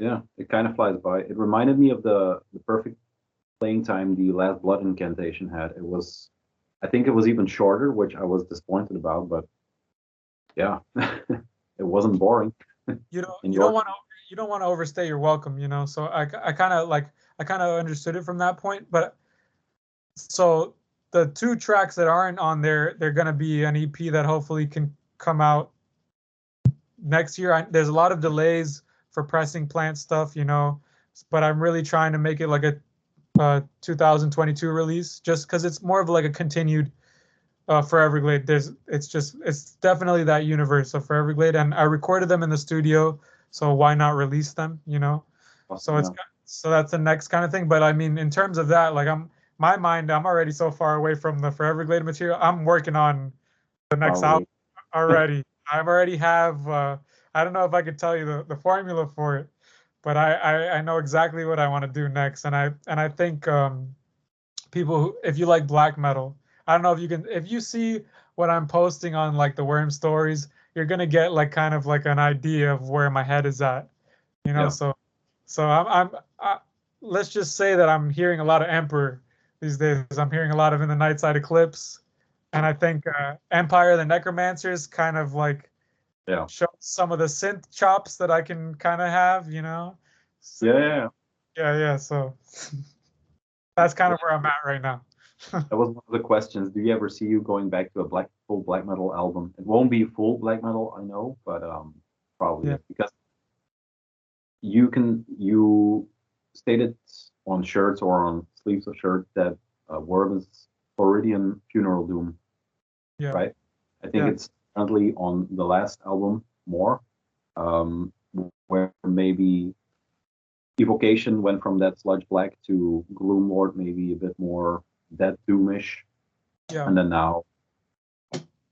Yeah, it kind of flies by. It reminded me of the perfect playing time the Last Blood Incantation had. I think it was even shorter, which I was disappointed about, but yeah, it wasn't boring. You don't want to overstay your welcome, So I kind of understood it from that point, but so the 2 tracks that aren't on there, they're gonna be an EP that hopefully can come out next year. There's a lot of delays for pressing plant stuff, but I'm really trying to make it like a 2022 release, just because it's more of like a continued Foreverglade. It's definitely that universe of Foreverglade, and I recorded them in the studio, so why not release them, Awesome, so that's the next kind of thing. But I mean, in terms of that, like I'm already so far away from the Foreverglade material. I'm working on the next album already. I already have I don't know if I could tell you the formula for it, but I know exactly what I want to do next, and I think people if you like black metal, I don't know if you see what I'm posting on like the Worm stories, you're gonna get like kind of like an idea of where my head is at, So let's just say that I'm hearing a lot of Emperor these days. I'm hearing a lot of In the Nightside Eclipse, and I think Empire of the Necromancers kind of like show some of the synth chops that I can kind of have, So, yeah. So that's kind of where I'm at right now. That was one of the questions. Do you ever see you going back to a full black metal album? It won't be full black metal, I know, but probably because you stated on shirts or on sleeves of shirts that Worm is Floridian Funeral Doom, right? I think it's currently on the last album more, where maybe Evocation went from that sludge black to Gloomlord, maybe a bit more that doomish, and then now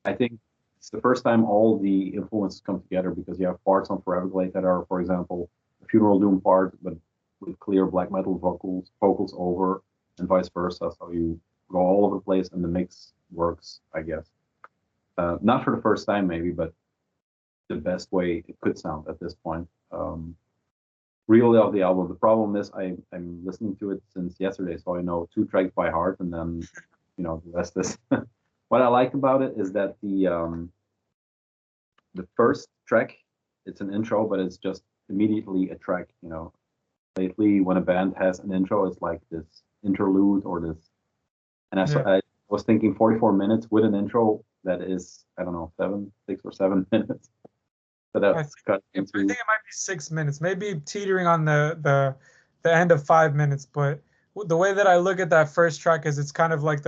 I think it's the first time all the influences come together, because you have parts on Foreverglade that are, for example, a Funeral Doom part, but with clear black metal vocals over, and vice versa. So you go all over the place, and the mix works, I guess. Not for the first time, maybe, but the best way it could sound at this point. Really love the album. The problem is I'm listening to it since yesterday, so I know 2 tracks by heart, and then the rest is. What I like about it is that the first track, it's an intro, but it's just immediately a track. Lately when a band has an intro, it's like this interlude or this. And I was thinking 44 minutes with an intro that is, I don't know, 6 or 7 minutes. So that's cut into. I think it might be 6 minutes, maybe teetering on the end of 5 minutes. But the way that I look at that first track is it's kind of like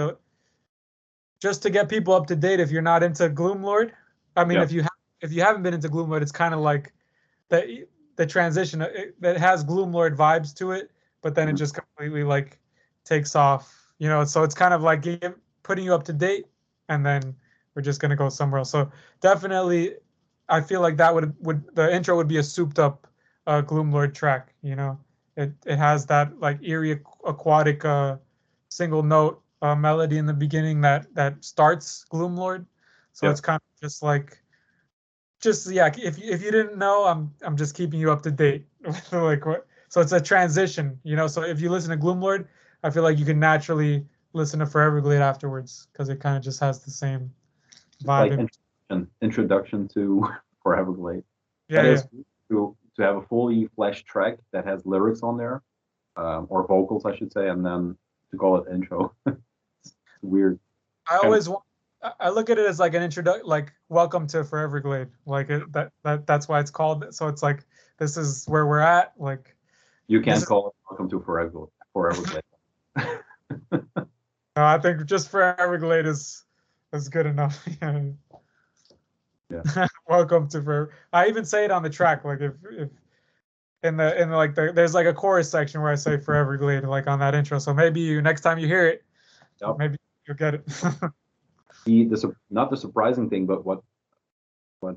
just to get people up to date, if you're not into Gloomlord, I mean, if you haven't been into Gloomlord, it's kind of like the transition that has Gloomlord vibes to it, but then it just completely like takes off, So it's kind of like putting you up to date, and then we're just gonna go somewhere else. So definitely, I feel like that would the intro would be a souped up Gloomlord track. It has that like eerie aquatic single note melody in the beginning that starts Gloomlord. So it's kind of just like. If you didn't know, I'm just keeping you up to date with like what. So it's a transition, So if you listen to Gloomlord, I feel like you can naturally listen to Foreverglade afterwards because it kind of just has the same vibe. Like an introduction to Foreverglade. Yeah, that is to have a fully fleshed track that has lyrics on there, or vocals, I should say, and then to call it intro. It's weird. I look at it as like an introduction, like welcome to Foreverglade. Like that's why it's called. So it's like this is where we're at. Like you can't call it welcome to Foreverglade. I think just Foreverglade is good enough. Yeah. Welcome to Forever. I even say it on the track. Like if there's like a chorus section where I say Foreverglade like on that intro. So maybe next time you hear it, maybe you'll get it. Not the surprising thing, but what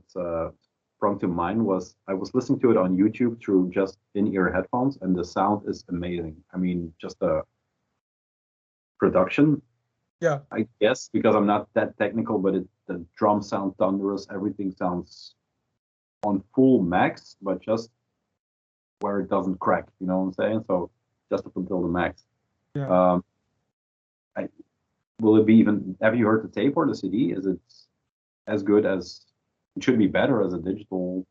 sprung to mind was I was listening to it on YouTube through just in-ear headphones, and the sound is amazing. I mean, just the production. Yeah. I guess because I'm not that technical, but the drums sound thunderous. Everything sounds on full max, but just where it doesn't crack. You know what I'm saying? So just up until the max. Yeah. Will it be even? Have you heard the tape or the CD? Is it as good as? It should be better as a digital.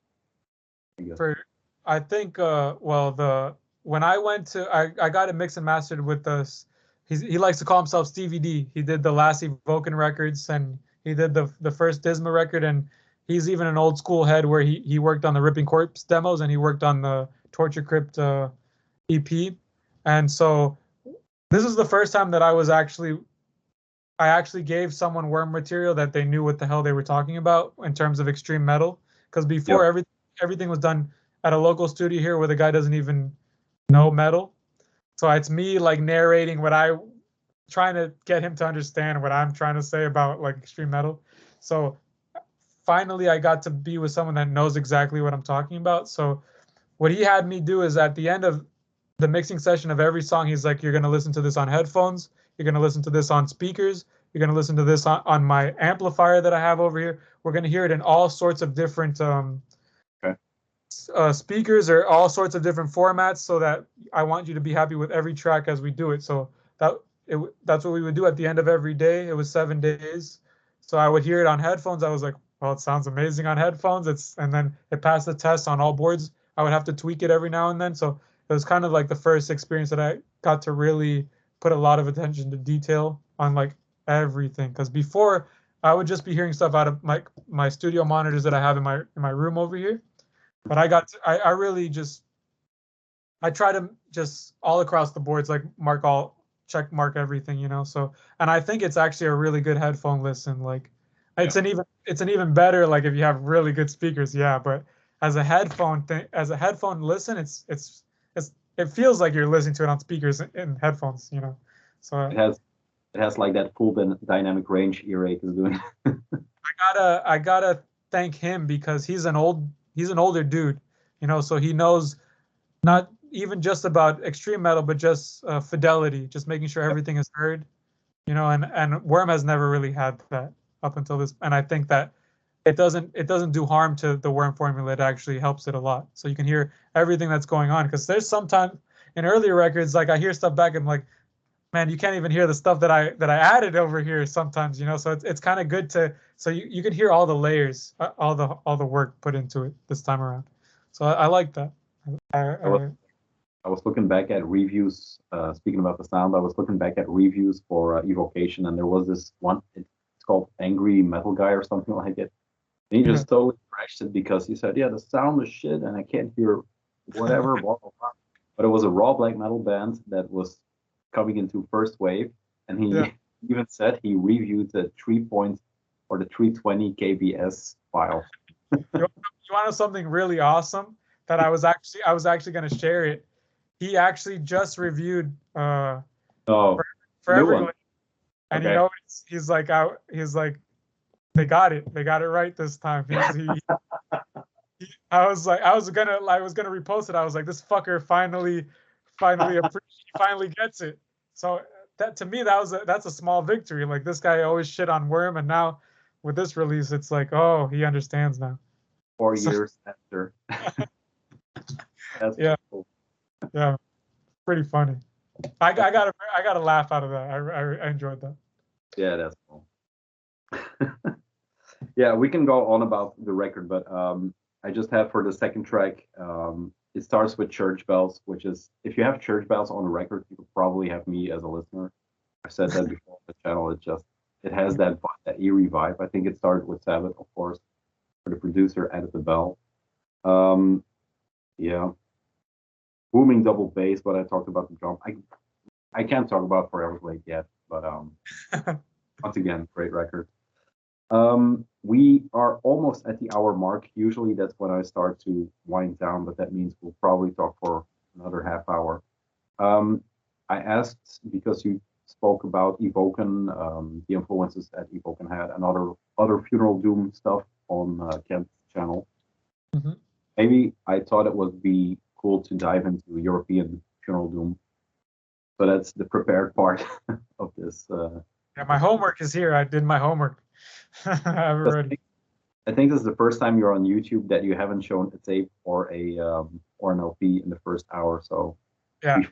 I think. When I went to, I got it mixed and mastered with this. He likes to call himself Stevie D. He did the last Evocation records, and he did the first Disma record, and he's even an old school head where he worked on the Ripping Corpse demos, and he worked on the Torture Crypt EP, and so this is the first time that I actually gave someone worm material that they knew what the hell they were talking about in terms of extreme metal. Because before everything was done at a local studio here where the guy doesn't even know metal. So it's me like narrating trying to get him to understand what I'm trying to say about like extreme metal. So finally I got to be with someone that knows exactly what I'm talking about. So what he had me do is at the end of the mixing session of every song, he's like, you're going to listen to this on headphones. You're going to listen to this on speakers. You're going to listen to this on my amplifier that I have over here. We're going to hear it in all sorts of different speakers or all sorts of different formats, so that I want you to be happy with every track as we do it. So that's what we would do at the end of every day. It was 7 days. So I would hear it on headphones. I was like, well, it sounds amazing on headphones. And then it passed the test on all boards. I would have to tweak it every now and then. So it was kind of like the first experience that I got to really put a lot of attention to detail on like everything. Because before I would just be hearing stuff out of my studio monitors that I have in my room over here. But I really just I try to just all across the boards like check mark everything. So, and I think it's actually a really good headphone listen. Like it's an even better like if you have really good speakers. Yeah, but as a headphone listen, it feels like you're listening to it on speakers in headphones. So it has like that full dynamic range earache is doing. I gotta thank him because he's an older dude, so he knows not even just about extreme metal, but just fidelity, just making sure everything is heard, and Worm has never really had that up until this, and I think that it doesn't do harm to the Worm formula. It actually helps it a lot, so you can hear everything that's going on. Because there's sometimes in earlier records, like I hear stuff back, and I'm like, man, you can't even hear the stuff that I added over here sometimes, So it's kind of good so you can hear all the layers, all the work put into it this time around. So I like that. I was looking back at reviews. Speaking about the sound, I was looking back at reviews for Evocation, and there was this one. It's called Angry Metal Guy or something like it. And he just totally crashed it because he said, "Yeah, the sound is shit, and I can't hear whatever." Blah, blah, blah. But it was a raw black metal band that was coming into first wave, and even said he reviewed the 320 kbs file. You want to know something really awesome that I was actually going to share it. He actually just reviewed Foreverglade, and okay. you know, he's like they got it right this time. I was gonna repost it. I was like, this fucker finally gets it. So that, to me, that's a small victory. Like, this guy always shit on Worm, and now with this release, it's like, oh, he understands now. 4 years after. That's cool. Yeah, pretty funny. I got a laugh out of that. I enjoyed that. Yeah, that's cool. Yeah, we can go on about the record, but I just have for the second track, it starts with church bells, which is, if you have church bells on the record, you probably have me as a listener. I said that before on the channel. It has that eerie vibe. I think it started with Sabbath, of course, where the producer added the bell. Yeah, booming double bass. But I talked about the drum. I can't talk about Foreverglade yet, but once again, great record. We are almost at the hour mark. Usually that's when I start to wind down, but that means we'll probably talk for another half hour. I asked, because you spoke about Evocation, the influences that Evocation had, and other funeral doom stuff on Kent's channel. Mm-hmm. Maybe I thought it would be cool to dive into European funeral doom. So that's the prepared part of this. Yeah, my homework is here. I did my homework. I think this is the first time you're on YouTube that you haven't shown a tape or an LP in the first hour. So yeah,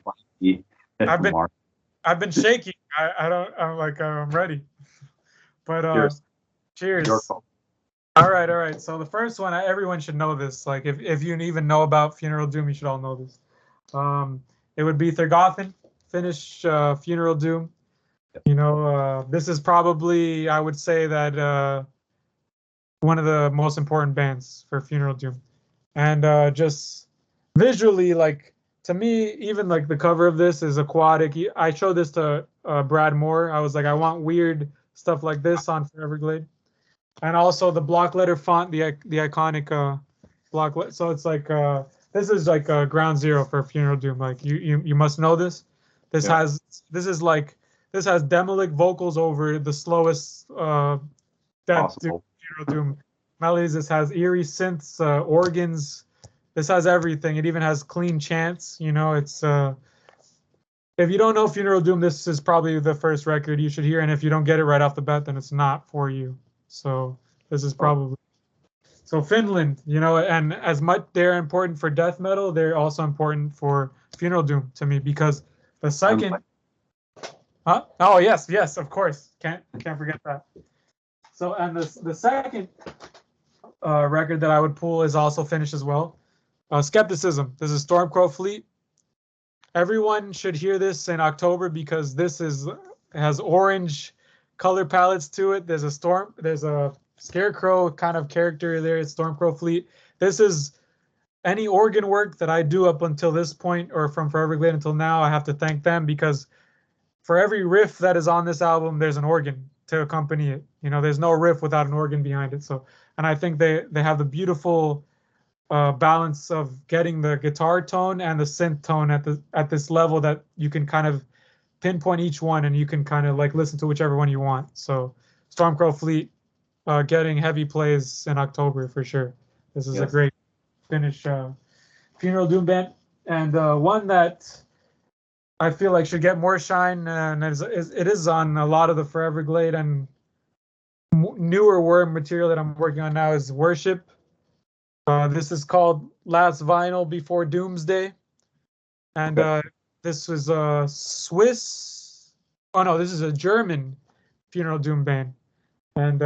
I've been shaking. I'm ready. But cheers. All right. So the first one, everyone should know this. Like, if you even know about funeral doom, you should all know this. It would be Thergothon, Finnish funeral doom. You know, this is probably, I would say, that one of the most important bands for funeral doom. And just visually, like, to me, even like the cover of this is aquatic. I showed this to Brad Moore. I was like, I want weird stuff like this on Foreverglade. And also the block letter font, the iconic block letter. So it's like, this is like ground zero for funeral doom. Like, you must know this. This has Demolic vocals over the slowest death doom, funeral doom melodies. This has eerie synths, organs. This has everything. It even has clean chants. You know, it's if you don't know funeral doom, this is probably the first record you should hear. And if you don't get it right off the bat, then it's not for you. So this is probably. So Finland, you know, and as much they're important for death metal, they're also important for funeral doom to me, because the second. Huh? Oh yes, of course. Can't forget that. So, and the second record that I would pull is also Finnish as well. Skepticism. This is Stormcrow Fleet. Everyone should hear this in October, because this has orange color palettes to it. There's a scarecrow kind of character there. It's Stormcrow Fleet. This is any organ work that I do up until this point, or from Foreverglade until now. I have to thank them, because for every riff that is on this album, there's an organ to accompany it. You know, there's no riff without an organ behind it. So, and I think they have the beautiful balance of getting the guitar tone and the synth tone at this level that you can kind of pinpoint each one, and you can kind of like listen to whichever one you want. So, Stormcrow Fleet getting heavy plays in October for sure. This is a great Finnish funeral doom band, and one that I feel like should get more shine, and it is on a lot of the Foreverglade and newer Worm material that I'm working on now is Worship. This is called Last Vinyl Before Doomsday, and this was a Swiss. Oh no, this is a German funeral doom band, and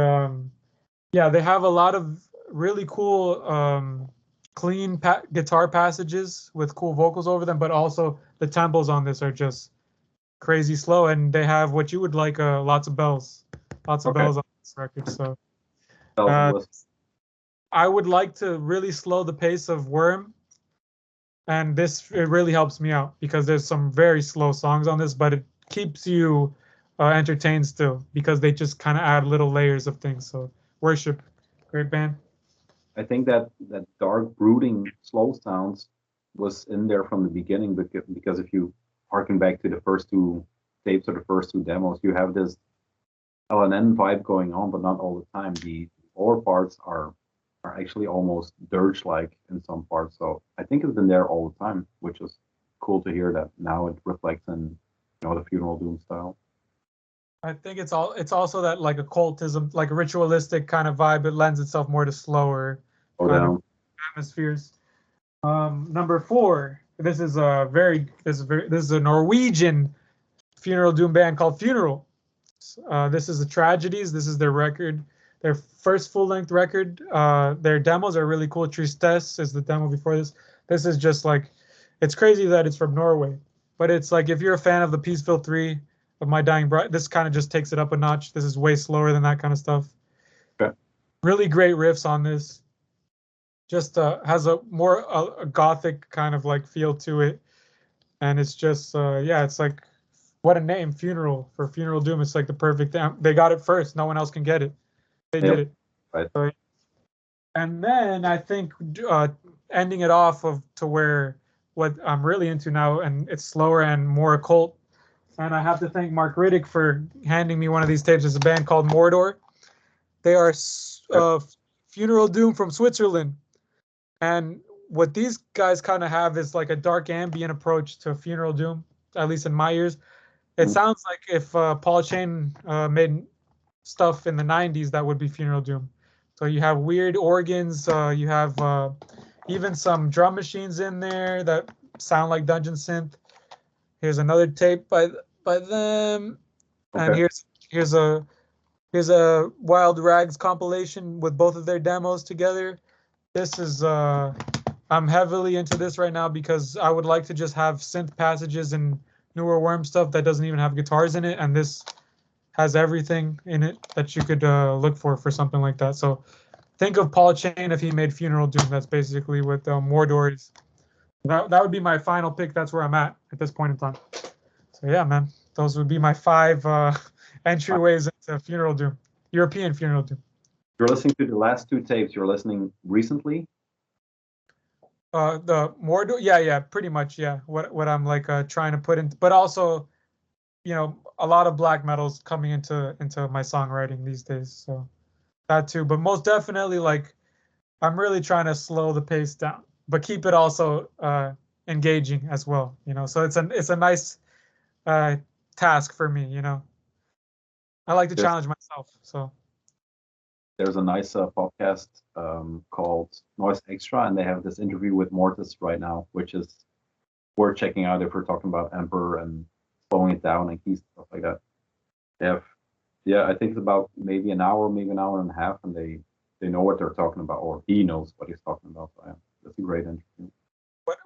they have a lot of really cool clean guitar passages with cool vocals over them, but also the tempos on this are just crazy slow, and they have what you would like, lots of bells on this record. So I would like to really slow the pace of Worm, and it really helps me out, because there's some very slow songs on this, but it keeps you entertained still because they just kind of add little layers of things. So Worship, great band. I think that dark, brooding, slow sounds was in there from the beginning, because if you harken back to the first two tapes or the first two demos, you have this LLN vibe going on, but not all the time. The lower parts are actually almost dirge-like in some parts. So I think it's been there all the time, which is cool to hear that now it reflects in the Funeral Doom style. I think it's also that like occultism, like a ritualistic kind of vibe. It lends itself more to slower kind of atmospheres. Number 4. This is a Norwegian funeral doom band called Funeral. This is the Tragedies. This is their record, their first full-length record. Their demos are really cool. Tristesse is the demo before this. This is just like, it's crazy that it's from Norway, but it's like if you're a fan of the Peaceful 3 of My Dying Bride, this kind of just takes it up a notch. This is way slower than that kind of stuff. Okay. Really great riffs on this. Just has a more a gothic kind of like feel to it, and it's just it's like, what a name, Funeral, for Funeral Doom. It's like the perfect. They got it first. No one else can get it. They did it. Right. So, and then I think ending it off to where what I'm really into now, and it's slower and more occult. And I have to thank Mark Riddick for handing me one of these tapes. It's a band called Mordor. They are Funeral Doom from Switzerland. And what these guys kind of have is like a dark ambient approach to Funeral Doom, at least in my ears. It sounds like if Paul Shane made stuff in the 90s, that would be Funeral Doom. So you have weird organs. You have even some drum machines in there that sound like dungeon synth. Here's another tape by them, and here's a Wild Rags compilation with both of their demos together. This is I'm heavily into this right now because I would like to just have synth passages and newer Worm stuff that doesn't even have guitars in it, and this has everything in it that you could look for something like that. So think of Paul Chain if he made Funeral Doom. That's basically what Mordor is. That would be my final pick. That's where I'm at this point in time. So yeah, man, those would be my 5 entryways into Funeral Doom, European Funeral Doom. You're listening to the last 2 tapes. You're listening recently? The Mordor, yeah, pretty much, yeah. What I'm like trying to put in, but also, a lot of black metal's coming into my songwriting these days, so that too. But most definitely, like, I'm really trying to slow the pace down, but keep it also engaging as well. So it's a nice task for me. I like to challenge myself. So there's a nice podcast called Noise Extra, and they have this interview with Mortis right now, which is worth checking out if we're talking about Emperor and slowing it down and keys, stuff like that. They have, I think it's about maybe an hour and a half, and they know what they're talking about, or he knows what he's talking about. So that's a great interview.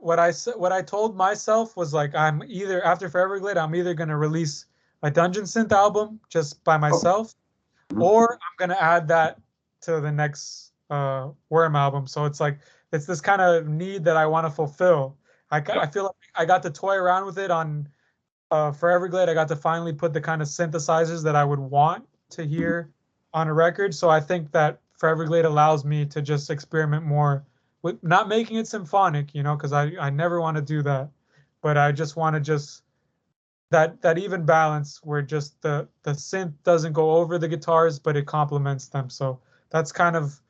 What I told myself was, like, I'm either, after Foreverglade, I'm either going to release a Dungeon Synth album just by myself, or I'm going to add that to the next Worm album. So it's like, it's this kind of need that I want to fulfill. I feel like I got to toy around with it on Foreverglade. I got to finally put the kind of synthesizers that I would want to hear on a record. So I think that Foreverglade allows me to just experiment more with not making it symphonic, because I never want to do that. But I just want to that even balance where just the synth doesn't go over the guitars, but it complements them. So that's kind of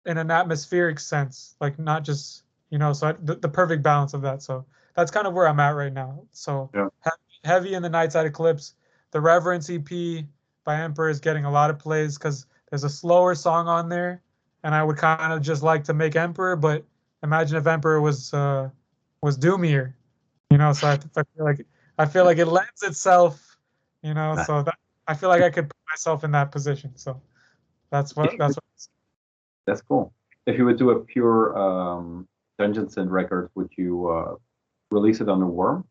in an atmospheric sense, like not just, so the perfect balance of that. So that's kind of where I'm at right now. So heavy in the Nightside Eclipse. The Reverence EP by Emperor is getting a lot of plays because there's a slower song on there, and I would kind of just like to make Emperor, but imagine if Emperor was doomier. So I feel like it lends itself, so that I feel like I could put myself in that position. So that's what. That's cool. If you would do a pure Dungeon Synth record, would you release it on the Worm?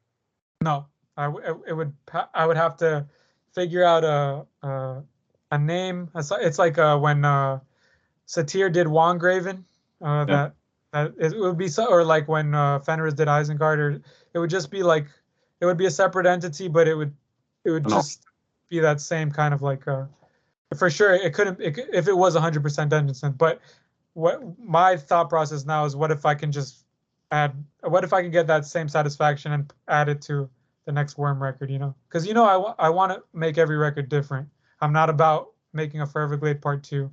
No, I would have to figure out a name. It's like when Satir did Wangraven, that it would be so, or like when Fenris did Isengard, or it would just be like, it would be a separate entity, but it would it would No. just be that same kind of like for sure it couldn't if it was 100% Dungeon Synth. But what my thought process now is, what if I can get that same satisfaction and add it to the next Worm record, because I want to make every record different. I'm not about making a Foreverglade Part 2.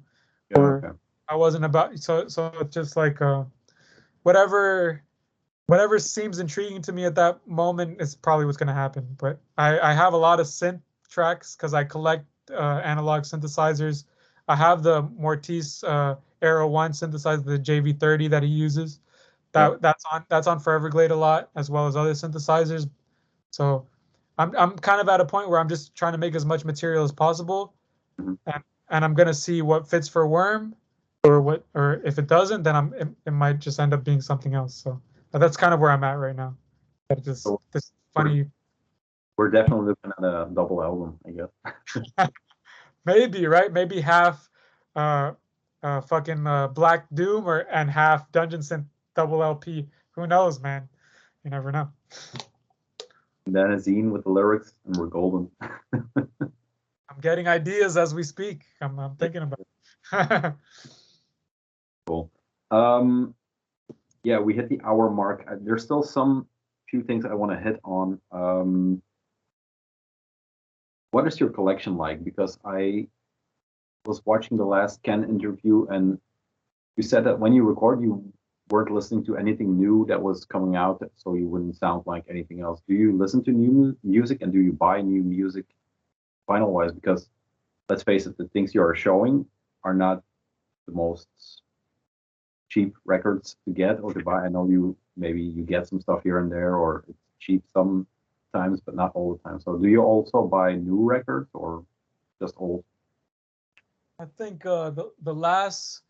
Yeah, okay. I wasn't about, so it's just like whatever seems intriguing to me at that moment is probably what's going to happen. But I have a lot of synth tracks because I collect analog synthesizers. I have the Mortiz Arrow 1 synthesizer, the JV30 that he uses. That's on Foreverglade a lot, as well as other synthesizers. So I'm kind of at a point where I'm just trying to make as much material as possible, and I'm gonna see what fits for Worm, or if it doesn't, then it might just end up being something else. So that's kind of where I'm at right now. That just this funny. We're definitely looking at a double album, I guess. Maybe, right? Maybe half fucking Black Doom and half Dungeon Synth double LP. Who knows, man? You never know. And then a zine with the lyrics, and we're golden. I'm getting ideas as we speak. I'm thinking about it. Cool. Yeah, we hit the hour mark. There's still few things I want to hit on. What is your collection like? Because I was watching the last Ken interview, and you said that when you record, you weren't listening to anything new that was coming out, so you wouldn't sound like anything else. Do you listen to new music, and do you buy new music vinyl-wise? Because let's face it, the things you are showing are not the most cheap records to get or to buy. I know maybe you get some stuff here and there, or it's cheap sometimes, but not all the time. So do you also buy new records or just old? I think the last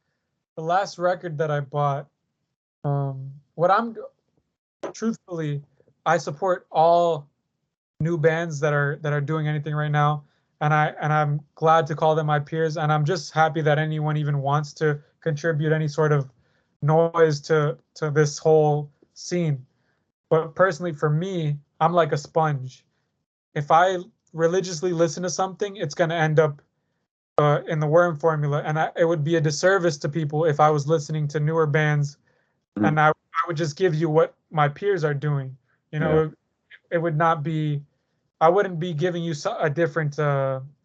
record that I bought, truthfully, I support all new bands that are doing anything right now, and I'm glad to call them my peers, and I'm just happy that anyone even wants to contribute any sort of noise to this whole scene. But personally, for me, I'm like a sponge. If I religiously listen to something, it's going to end up in the Worm formula, and it would be a disservice to people if I was listening to newer bands, and I would just give you what my peers are doing. It would not be. I wouldn't be giving you a different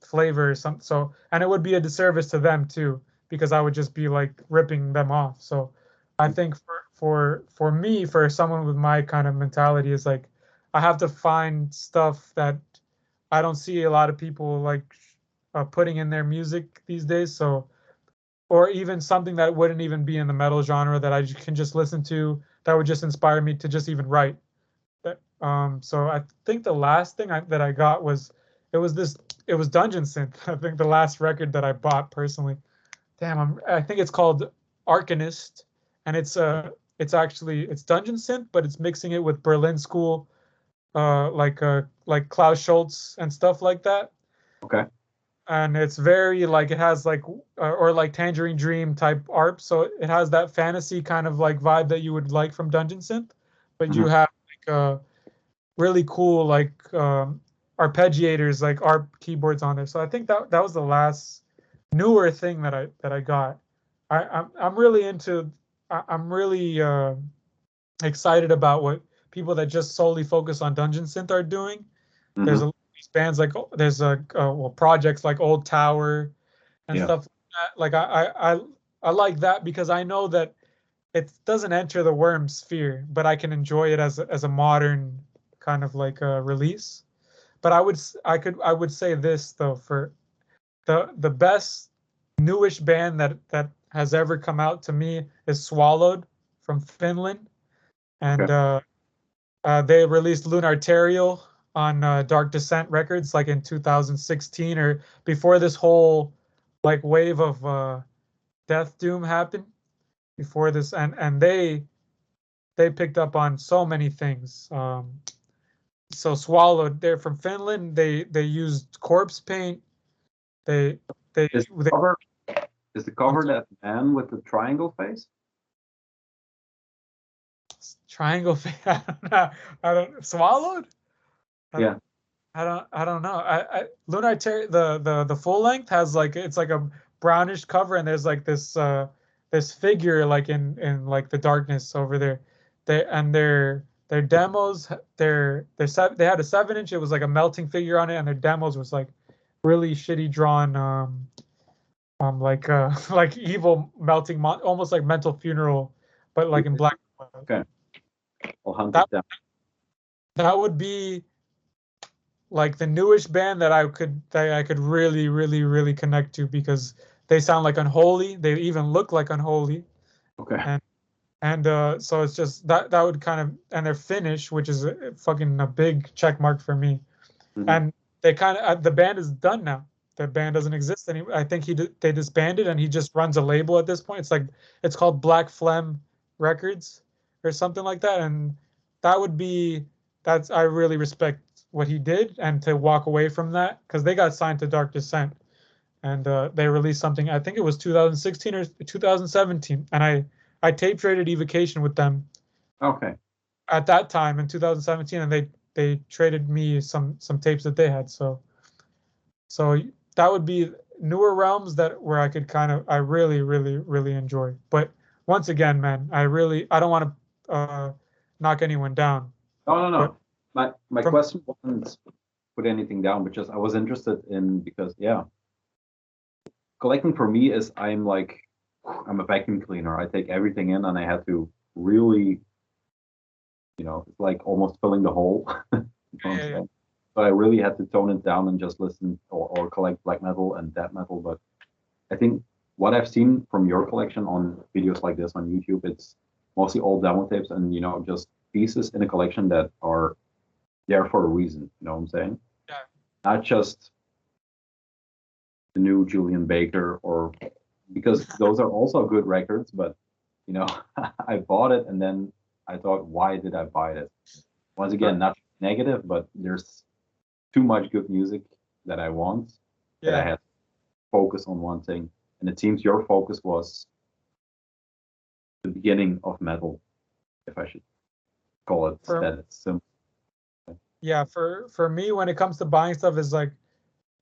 flavor or something. So, and it would be a disservice to them too, because I would just be like ripping them off. So, I think for me, for someone with my kind of mentality, is like I have to find stuff that I don't see a lot of people like putting in their music these days. So, or even something that wouldn't even be in the metal genre that I can just listen to, that would just inspire me to just even write. So I think the last thing that I got was Dungeon Synth. I think the last record that I bought personally. Damn, I think it's called Arcanist, and it's Dungeon Synth, but it's mixing it with Berlin School, like Klaus Schultz and stuff like that. Okay. And it's very like, it has like or like Tangerine Dream type art, so it has that fantasy kind of like vibe that you would like from Dungeon Synth, but you have like really cool like arpeggiators, like ARP keyboards on there. So I think that was the last newer thing that I got. I'm really into. I'm really excited about what people that just solely focus on Dungeon Synth are doing. There's these bands like there's projects like Old Tower and stuff like that. Like I like that because I know that it doesn't enter the Worm sphere, but I can enjoy it as a modern kind of like a release. But I would say this though, for the best newish band that has ever come out to me is Swallowed from Finland, and they released Lunarterial on Dark Descent Records like in 2016, or before this whole like wave of Death Doom happened. Before this, and they picked up on so many things. So Swallowed, they're from Finland. They used corpse paint. Is the cover that man with the triangle face? Triangle face. I don't Swallowed. Yeah. I don't know. Lunar Terror, the full length has like, it's like a brownish cover, and there's like this figure like in like the darkness over there. Their demos, they had a 7 inch. It was like a melting figure on it, and their demos was like really shitty drawn, like like evil melting almost like Mental Funeral, but like in black. Okay, I'll hunt That it down. that would be like the newish band that I could really really connect to, because they sound like Unholy. They even look like Unholy. Okay. And so it's just that would kind of, and their finish, which is fucking a big check mark for me. Mhm. And they kind of, the band is done now. The band doesn't exist anymore. I think they disbanded, and he just runs a label at this point. It's called Black Phlegm Records or something like that. And that would be, that's, I really respect what he did, and to walk away from that, because they got signed to Dark Descent, and they released something, I think it was 2016 or 2017, and I tape traded Evocation with them Okay. at that time in 2017, and they traded me some tapes that they had. So that would be newer realms that where I could kind of, I really really enjoy. But once again, man, I don't want to knock anyone down. No, no, But no. My from question wasn't put anything down, but just I was interested in, because yeah, collecting for me is I'm a vacuum cleaner. I take everything in, and I had to really, it's like almost filling the hole. You know what I'm yeah, saying? So I really had to tone it down and just listen, or collect black metal and death metal. But I think what I've seen from your collection on videos like this on YouTube, it's mostly all demo tapes and just pieces in a collection that are there for a reason. You know what I'm saying? yeah, Not just the new Julian Baker, or because those are also good records, but you know, I bought it and then I thought, why did I buy it? Once for, again, not negative, but there's too much good music that I want, that I yeah. had to focus on one thing. And it seems your focus was the beginning of metal, if I should call it For that. It's simple. Yeah, for me, when it comes to buying stuff, is like,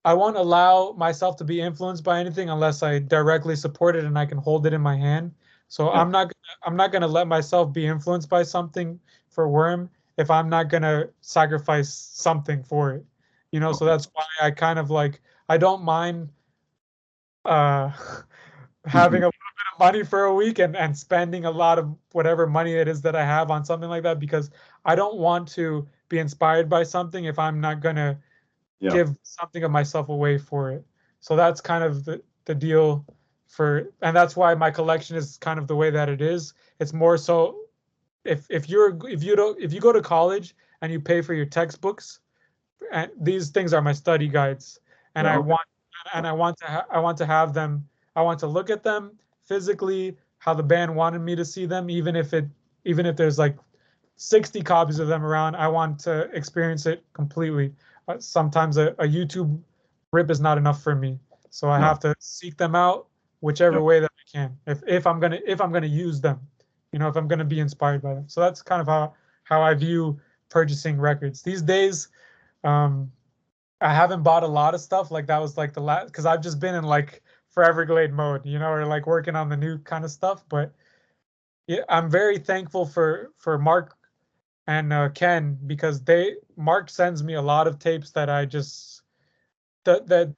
I won't allow myself to be influenced by anything unless I directly support it and I can hold it in my hand. So Yeah. I'm not gonna let myself be influenced by something for Worm if I'm not gonna sacrifice something for it. So Okay. that's why I kind of like, I don't mind uh having a little bit of money for a week, and spending a lot of whatever money it is that I have on something like that, because I don't want to be inspired by something if I'm not gonna Yeah. give something of myself away for it. So that's kind of the deal and that's why my collection is kind of the way that it is. It's more so, if you go to college and you pay for your textbooks, and these things are my study guides, and Yeah. I Okay. want and I want to have them. I want to look at them physically, how the band wanted me to see them, even if there's like 60 copies of them around. I want to experience it completely. Sometimes a YouTube rip is not enough for me, so I No. have to seek them out Yeah. whichever way that I can. If I'm gonna use them, if I'm gonna be inspired by them. So that's kind of how I view purchasing records these days. Um, I haven't bought a lot of stuff. Like, that was like the last, because I've just been in like Foreverglade mode, or like working on the new kind of stuff. But yeah, I'm very thankful for Mark and Ken, because Mark sends me a lot of tapes that I just that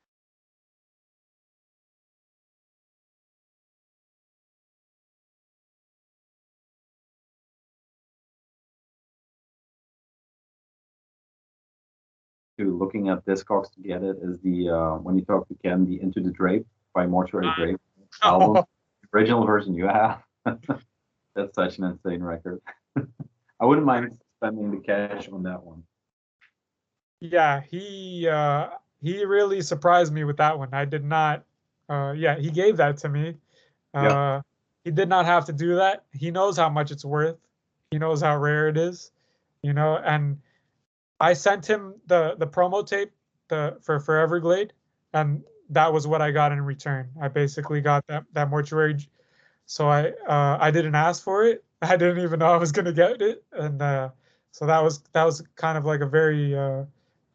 To looking at Discogs to get it is the when you talk to Ken, the Into the Drape by Mortuary Grave album, original version you have. That's such an insane record. I wouldn't mind spending the cash on that one. Yeah, he really surprised me with that one. I did not. Yeah, he gave that to me. Yeah. Uh, he did not have to do that. He knows how much it's worth. He knows how rare it is. And I sent him the promo tape for Foreverglade, and that was what I got in return. I basically got that mortuary. So I didn't ask for it. I didn't even know I was gonna get it, and so that was kind of like a very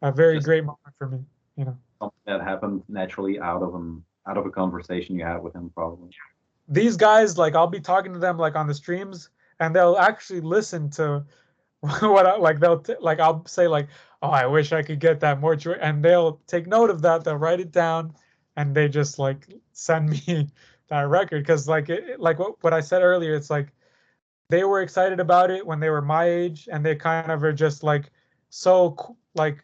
a very Just great moment for me. You know, something that happened naturally out of a conversation you had with him, probably. these guys, like I'll be talking to them like on the streams, and they'll actually listen to what I, like like I'll say like, oh, I wish I could get that mortuary, and they'll take note of that, they'll write it down, and they just like send me that record because like like what I said earlier, it's like they were excited about it when they were my age, and they kind of are just like like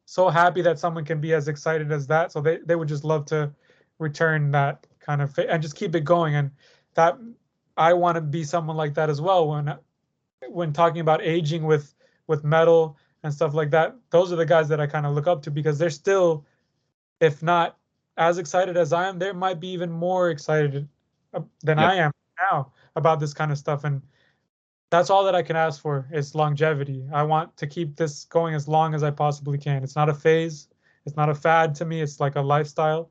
so happy that someone can be as excited as that. So they would just love to return that kind of and just keep it going. And that I want to be someone like that as well when talking about aging with metal and stuff like that. Those are the guys that I kind of look up to because they're still, if not as excited as I am, they might be even more excited than Yeah, I am now about this kind of stuff. And that's all that I can ask for is longevity. I want to keep this going as long as I possibly can. It's not a phase. It's not a fad to me. It's like a lifestyle.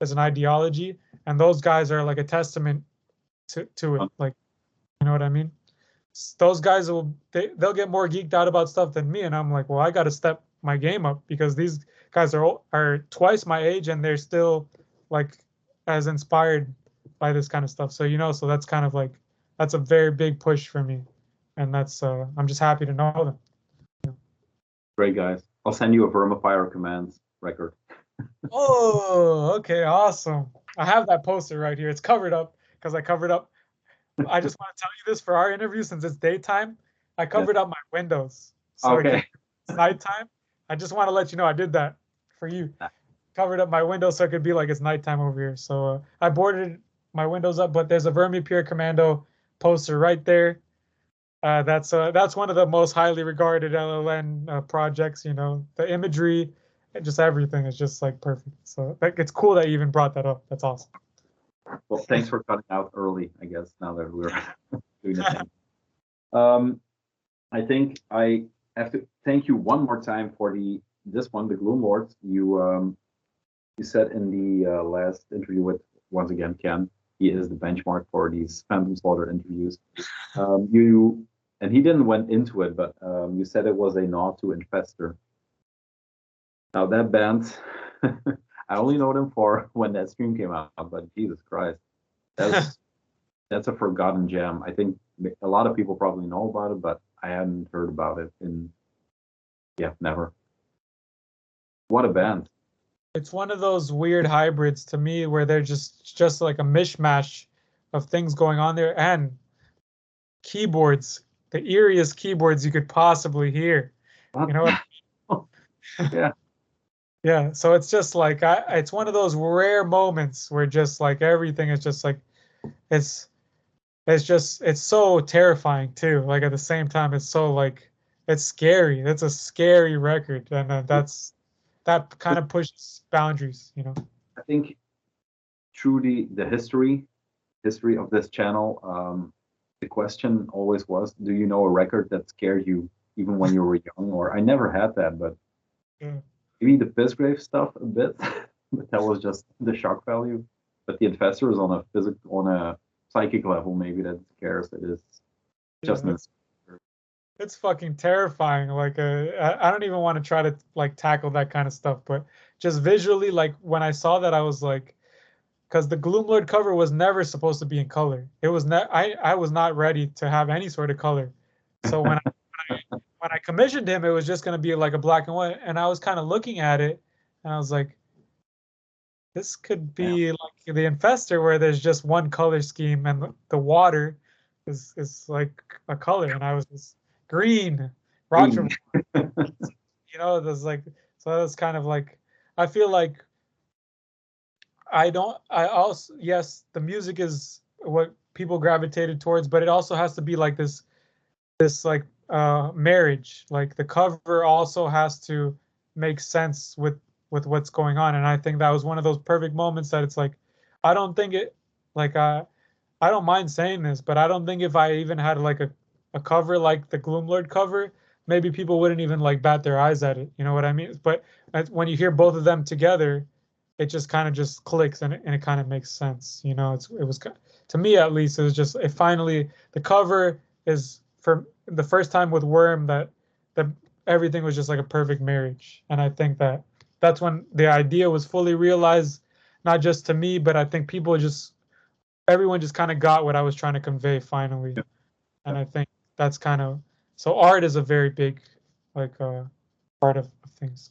It's an ideology. And those guys are like a testament to it. Like, you know what I mean? Those guys they'll get more geeked out about stuff than me. And I'm like, well, I got to step my game up because these guys are twice my age and they're still like as inspired by this kind of stuff. So, you know, so that's kind of like, that's a very big push for me. And that's I'm just happy to know them. great guys. I'll send you a Vermifire Commands record. Oh, okay, awesome. I have that poster right here. It's covered up because I covered up. I just want to tell you this for our interview since it's daytime. I Yes. covered up my windows so Okay. it's nighttime. I just want to let you know I did that for you. Covered up my windows so it could be like it's nighttime over here. So I boarded my windows up, but there's a Vermipure Commando poster right there. That's one of the most highly regarded LLN projects. You know, the imagery, and just everything is just like perfect. So like, it's cool that you even brought that up. That's awesome. Well, thanks for cutting out early, I guess, now that we're doing the thing. I think I have to thank you one more time for the Gloom Lords. You said in the last interview with, once again, Ken, he is the benchmark for these Phantom Slaughter interviews. And he didn't went into it, but you said it was a nod to Infestor. Now that band, I only know them for when that stream came out, but Jesus Christ, that's a forgotten gem. I think a lot of people probably know about it, but I hadn't heard about it never. What a band. It's one of those weird hybrids to me where they're just like a mishmash of things going on there and keyboards, the eeriest keyboards you could possibly hear. What? You know what? Yeah. Yeah, so it's just like it's one of those rare moments where just like everything is just like it's it's so terrifying too. Like at the same time, it's so like it's scary. It's a scary record, and that kind of pushes boundaries, you know. I think through the history of this channel, the question always was, do you know a record that scared you even when you were young? Or I never had that, but Yeah. maybe the Pissgrave stuff a bit, but that was just the shock value. But the Infestor is on a psychic level, maybe that scares. It is just Yeah, it's fucking terrifying. Like I don't even want to try to like tackle that kind of stuff, but just visually, like when I saw that, I was like, because the Gloomlord cover was never supposed to be in color. It was I was not ready to have any sort of color. So when I commissioned him, it was just gonna be like a black and white, and I was kind of looking at it, and I was like, this could be like the Infestor, where there's just one color scheme, and the water is like a color, and I was just green, rocks green. you know, there's like, so that's kind of like, I feel like I also, yes, the music is what people gravitated towards, but it also has to be like this like marriage. Like the cover also has to make sense with what's going on. And I think that was one of those perfect moments that it's like, I don't think it like I don't mind saying this, but I don't think if I even had like a cover like the Gloomlord cover, maybe people wouldn't even like bat their eyes at it. You know what I mean? But when you hear both of them together, it just kind of just clicks and it kind of makes sense. You know, it was to me at least, it was just it finally the cover is for the first time with Worm that everything was just like a perfect marriage. And I think that's when the idea was fully realized, not just to me, but I think everyone just kind of got what I was trying to convey finally. Yeah. And I think that's kind of, so art is a very big like part of things.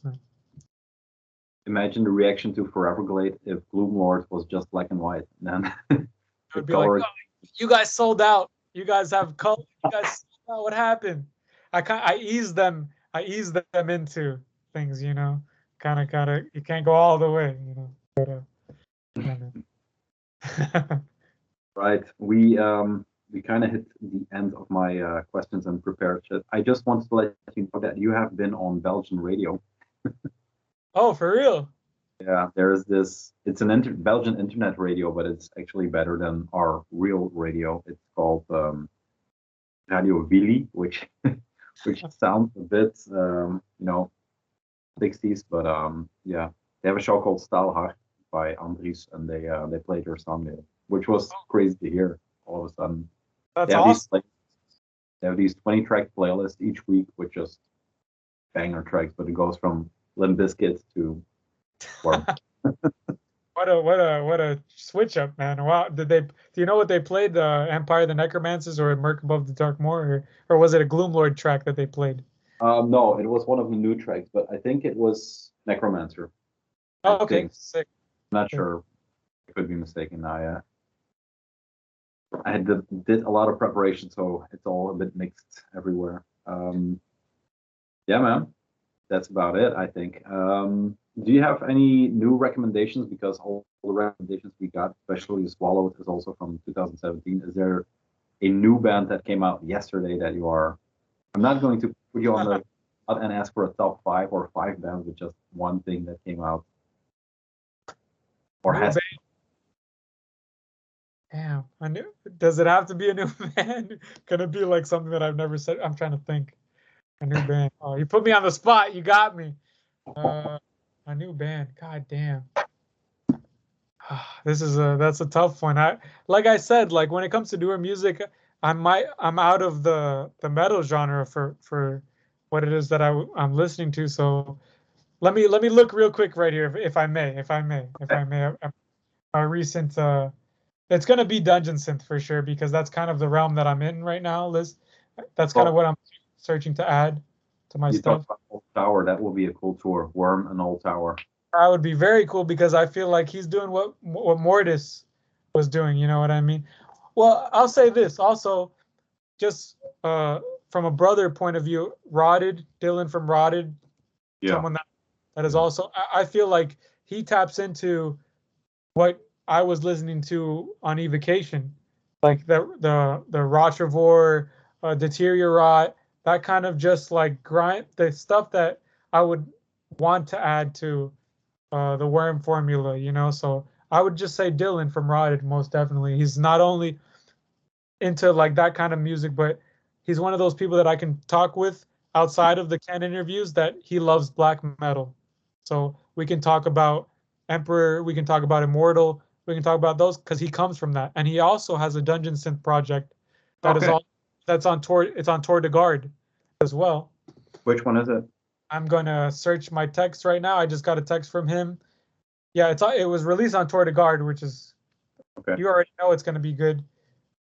Imagine the reaction to Foreverglade if Gloomlord was just black and white. Then I the would be color. like, oh, you guys sold out. You guys have color. You guys sold out. What happened? I ease them into things, you know. Kind of. You can't go all the way, you know. But, Right. We kind of hit the end of my questions and prepared shit. I just wanted to let you know that you have been on Belgian radio. Oh, for real? Yeah, there's this. It's an Belgian internet radio, but it's actually better than our real radio. It's called Radio Willy, which sounds a bit, 60s, but yeah, they have a show called Staalhard by Andries, and they played their song there, which was crazy to hear. All of a sudden, That's they have awesome. they have these 20-track playlists each week with just banger tracks, but it goes from Limp Bizkit to What a switch up, man! Wow, do you know what they played? Empire of the Necromancers or Merc Above the Dark Moor, or was it a Gloomlord track that they played? No, it was one of the new tracks, but I think it was Necromancer. Oh, okay, sick. I'm not sure. I could be mistaken. I did a lot of preparation, so it's all a bit mixed everywhere. Yeah, man, that's about it, I think. Do you have any new recommendations? Because all the recommendations we got, especially Swallowed, is also from 2017. Is there a new band that came out yesterday that you are? I'm not going to put you on the spot and ask for a top 5 or 5 bands, with just one thing that came out. Or has. Damn, does it have to be a new band? Can it be like something that I've never said? I'm trying to think. A new band. Oh, you put me on the spot. You got me. A new band. God damn. That's a tough one. Like I said, like when it comes to newer music, I'm out of the metal genre for what it is that I'm listening to. So let me look real quick right here, if I may. A recent it's gonna be Dungeon Synth for sure, because that's kind of the realm that I'm in right now, Liz. That's kind of what I'm searching to add to my stuff. Talk about Old Tower. That will be a cool tour. Worm and Old Tower. That would be very cool, because I feel like he's doing what Mortis was doing. You know what I mean? Well, I'll say this also, just from a brother point of view, Dylan from Rotted, someone that is also. I feel like he taps into what I was listening to on Evocation, like the Rotrevor, Deteriorate, that kind of just like grind, the stuff that I would want to add to the Worm formula, you know. So I would just say Dylan from Rotted, most definitely. He's not only into like that kind of music, but he's one of those people that I can talk with outside of the Ken interviews, that he loves black metal. So we can talk about Emperor, we can talk about Immortal, we can talk about those, because he comes from that. And he also has a Dungeon Synth project that is all that's on tour. It's on Tour de Garde as well. Which one is it? I'm gonna search my text right now. I just got a text from him. Yeah, it was released on Tour de Garde, which is you already know it's gonna be good.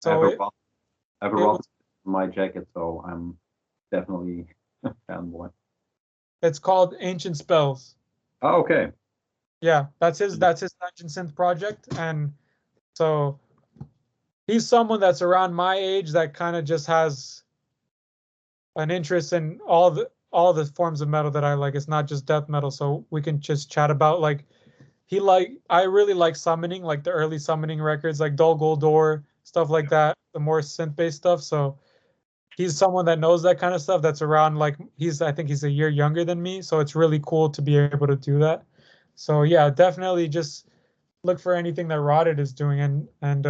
So I have a Rot in my jacket, so I'm definitely a fanboy. It's called Ancient Spells. Oh, okay. Yeah, that's his Dungeon Synth project, and so he's someone that's around my age that kind of just has an interest in all the forms of metal that I like. It's not just death metal, so we can just chat about like I really like summoning, like the early summoning records, like Dol Guldur, stuff like that, the more synth-based stuff. So he's someone that knows that kind of stuff, that's around, like I think he's a year younger than me, so it's really cool to be able to do that. So yeah, definitely just look for anything that Rotted is doing. And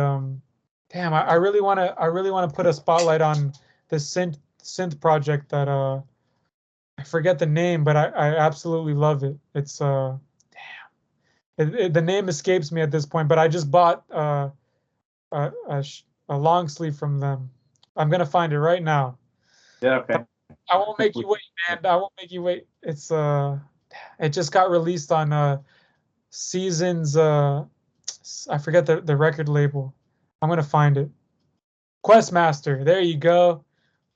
damn, I really want to put a spotlight on this synth project that I forget the name, but I absolutely love it. It's the name escapes me at this point, but I just bought a long sleeve from them. I'm gonna find it right now. Yeah, okay. I won't make you wait, man. I won't make you wait. It just got released on Seasons. I forget the record label. I'm gonna find it. Questmaster. There you go.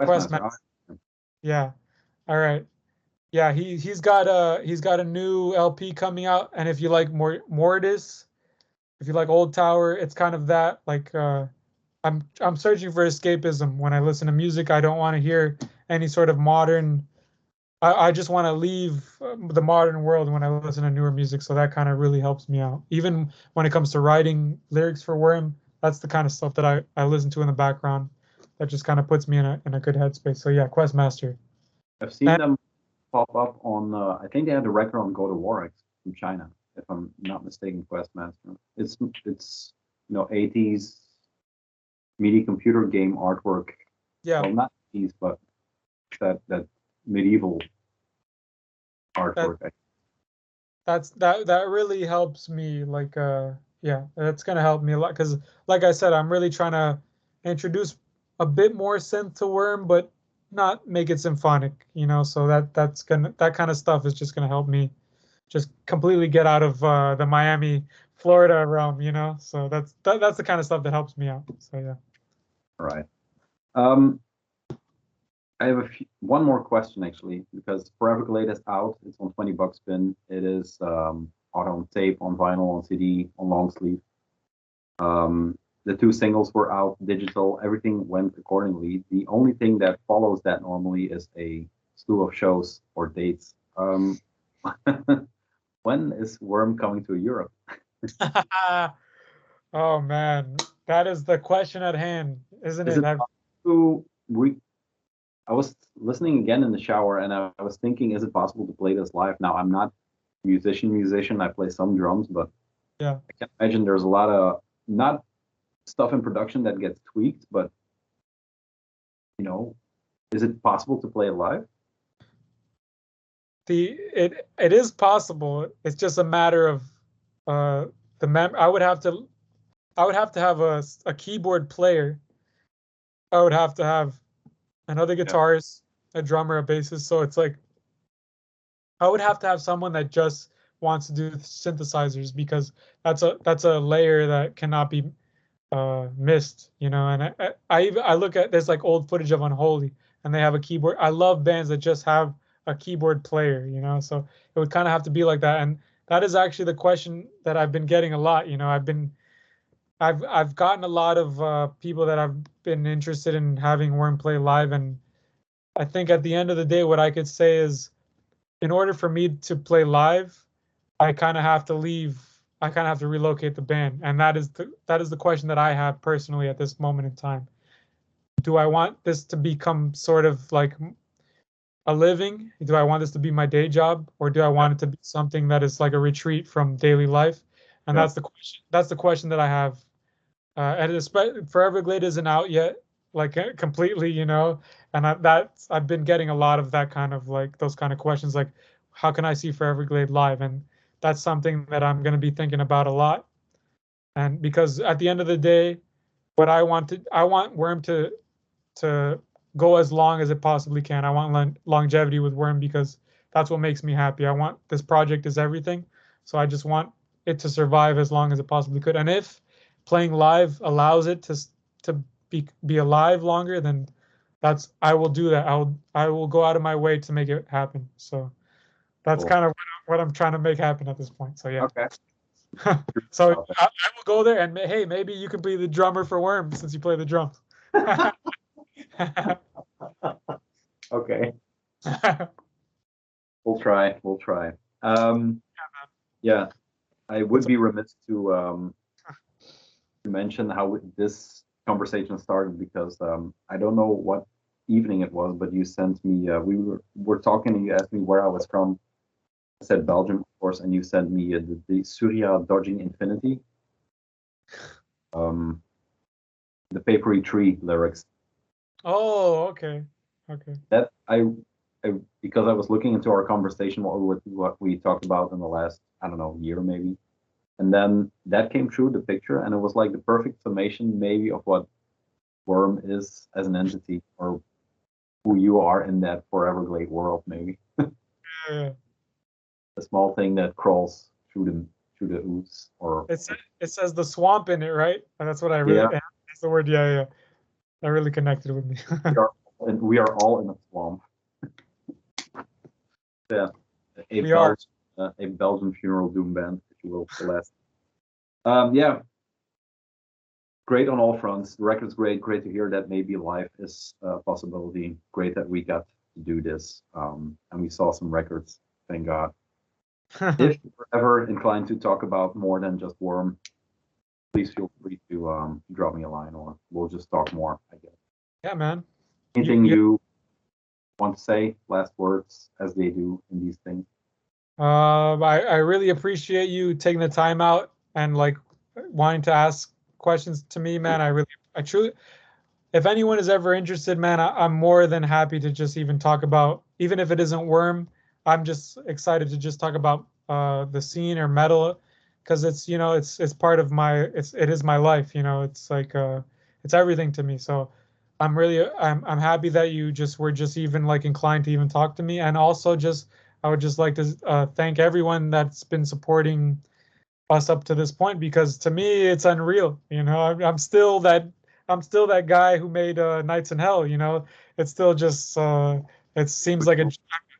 Questmaster. Questmaster. Yeah. All right. Yeah, he's got a new LP coming out, and if you like Mortis, if you like Old Tower, it's kind of that. Like I'm searching for escapism when I listen to music. I don't want to hear any sort of modern. I just want to leave the modern world when I listen to newer music. So that kind of really helps me out. Even when it comes to writing lyrics for Worm, that's the kind of stuff that I listen to in the background. That just kind of puts me in a good headspace. So yeah, Questmaster. I've seen them pop up on. I think they had a record on Go to War from China, if I'm not mistaken. Questmaster. It's 80s MIDI computer game artwork. Yeah. Well, not 80s, but that medieval artwork. That really helps me. Like yeah, that's gonna help me a lot because, like I said, I'm really trying to introduce a bit more synth to Worm, but not make it symphonic. So that kind of stuff is just gonna help me just completely get out of the Miami, Florida realm. So that's the kind of stuff that helps me out. So yeah. All right. I have one more question actually, because Foreverglade is out. It's on $20 bin. It is out on tape, on vinyl, on CD, on long sleeve. The 2 singles were out digital. Everything went accordingly. The only thing that follows that normally is a slew of shows or dates. When is Worm coming to Europe? Oh man, that is the question at hand, isn't Is it? it possible I was listening again in the shower, and I was thinking, is it possible to play this live? Now, I'm not musician. I play some drums, but Yeah. I can imagine there's a lot of not stuff in production that gets tweaked, but is it possible to play it live? It is possible. It's just a matter of I would have to have a keyboard player. I would have to have another guitarist, a drummer, a bassist. So it's like I would have to have someone that just wants to do synthesizers because that's a layer that cannot be missed. And I look at there's like old footage of Unholy, and they have a keyboard. I love bands that just have a keyboard player. So it would kind of have to be like that. And that is actually the question that I've been getting a lot. I've gotten a lot of people that have been interested in having Worm play live, and I think at the end of the day, what I could say is, in order for me to play live, I kind of have to leave. I kind of have to relocate the band, and that is the question that I have personally at this moment in time. Do I want this to become sort of like a living? Do I want this to be my day job, or do I want it to be something that is like a retreat from daily life? And that's the question. That's the question that I have. And Foreverglade isn't out yet, like completely, And I've been getting a lot of that kind of like those kind of questions, like how can I see Foreverglade live? And that's something that I'm going to be thinking about a lot. And because at the end of the day, I want Worm to go as long as it possibly can. I want longevity with Worm because that's what makes me happy. I want this project is everything, so I just want it to survive as long as it possibly could. And if playing live allows it to be alive longer, then I will do that. I will go out of my way to make it happen. So that's Cool. kind of what I'm trying to make happen at this point. So yeah. Okay. So I will go there, and hey, maybe you can be the drummer for Worm since you play the drums. Okay. We'll try. Yeah, I would be remiss to mention how this conversation started because I don't know what evening it was, but you sent me. We were talking, and you asked me where I was from. I said Belgium, of course, and you sent me the Surya Dodging Infinity, the Papery Tree lyrics. Oh, okay. That I because I was looking into our conversation, what we talked about in the last, I don't know, year maybe, and then that came through the picture, and it was like the perfect summation maybe of what Worm is as an entity, or who you are in that Foreverglade world, maybe. Yeah. A small thing that crawls through the ooze, or It says the swamp in it, right? And that's what I really. yeah. That's the word. Yeah, yeah. That really connected with me. we are all in a swamp. Yeah, We are. A Belgian funeral doom band, if you will, Celeste. Yeah, great on all fronts. The record's great. Great to hear that maybe live is a possibility. Great that we got to do this, and we saw some records. Thank God. If you're ever inclined to talk about more than just Worm, please feel free to drop me a line, or we'll just talk more, I guess. Yeah, man. Anything you want to say? Last words, as they do in these things. I really appreciate you taking the time out and like wanting to ask questions to me, man. I truly, if anyone is ever interested, man, I'm more than happy to just even talk about, even if it isn't Worm, I'm just excited to just talk about the scene or metal, because it's, you know, it's part of my, it is my life, you know, it's like it's everything to me. So I'm happy that you just were just even like inclined to even talk to me, and also just I would just like to thank everyone that's been supporting us up to this point, because to me it's unreal. You know, I'm still that guy who made Nights in Hell. You know, it's still just it seems like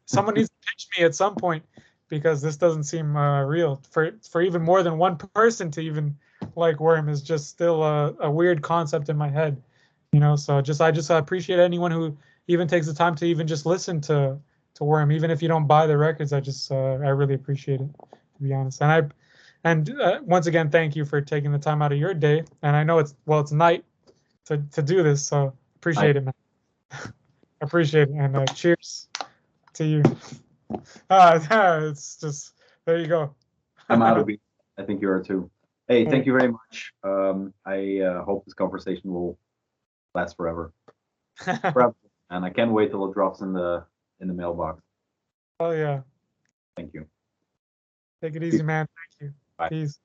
someone needs to pitch me at some point, because this doesn't seem real for even more than one person to even like Worm is just still a weird concept in my head. You know, so I just appreciate anyone who even takes the time to even just listen to Worm, even if you don't buy the records. I really appreciate it, to be honest. And once again, thank you for taking the time out of your day. And I know it's night to do this, so appreciate it, man. Appreciate it, and cheers to you. It's just, there you go. I'm out of beat. I think you are too. Hey, thank you very much. I hope this conversation will last forever. And I can't wait till it drops in the mailbox. Oh yeah. Thank you. Take it easy, man. Thank you. Bye. Peace.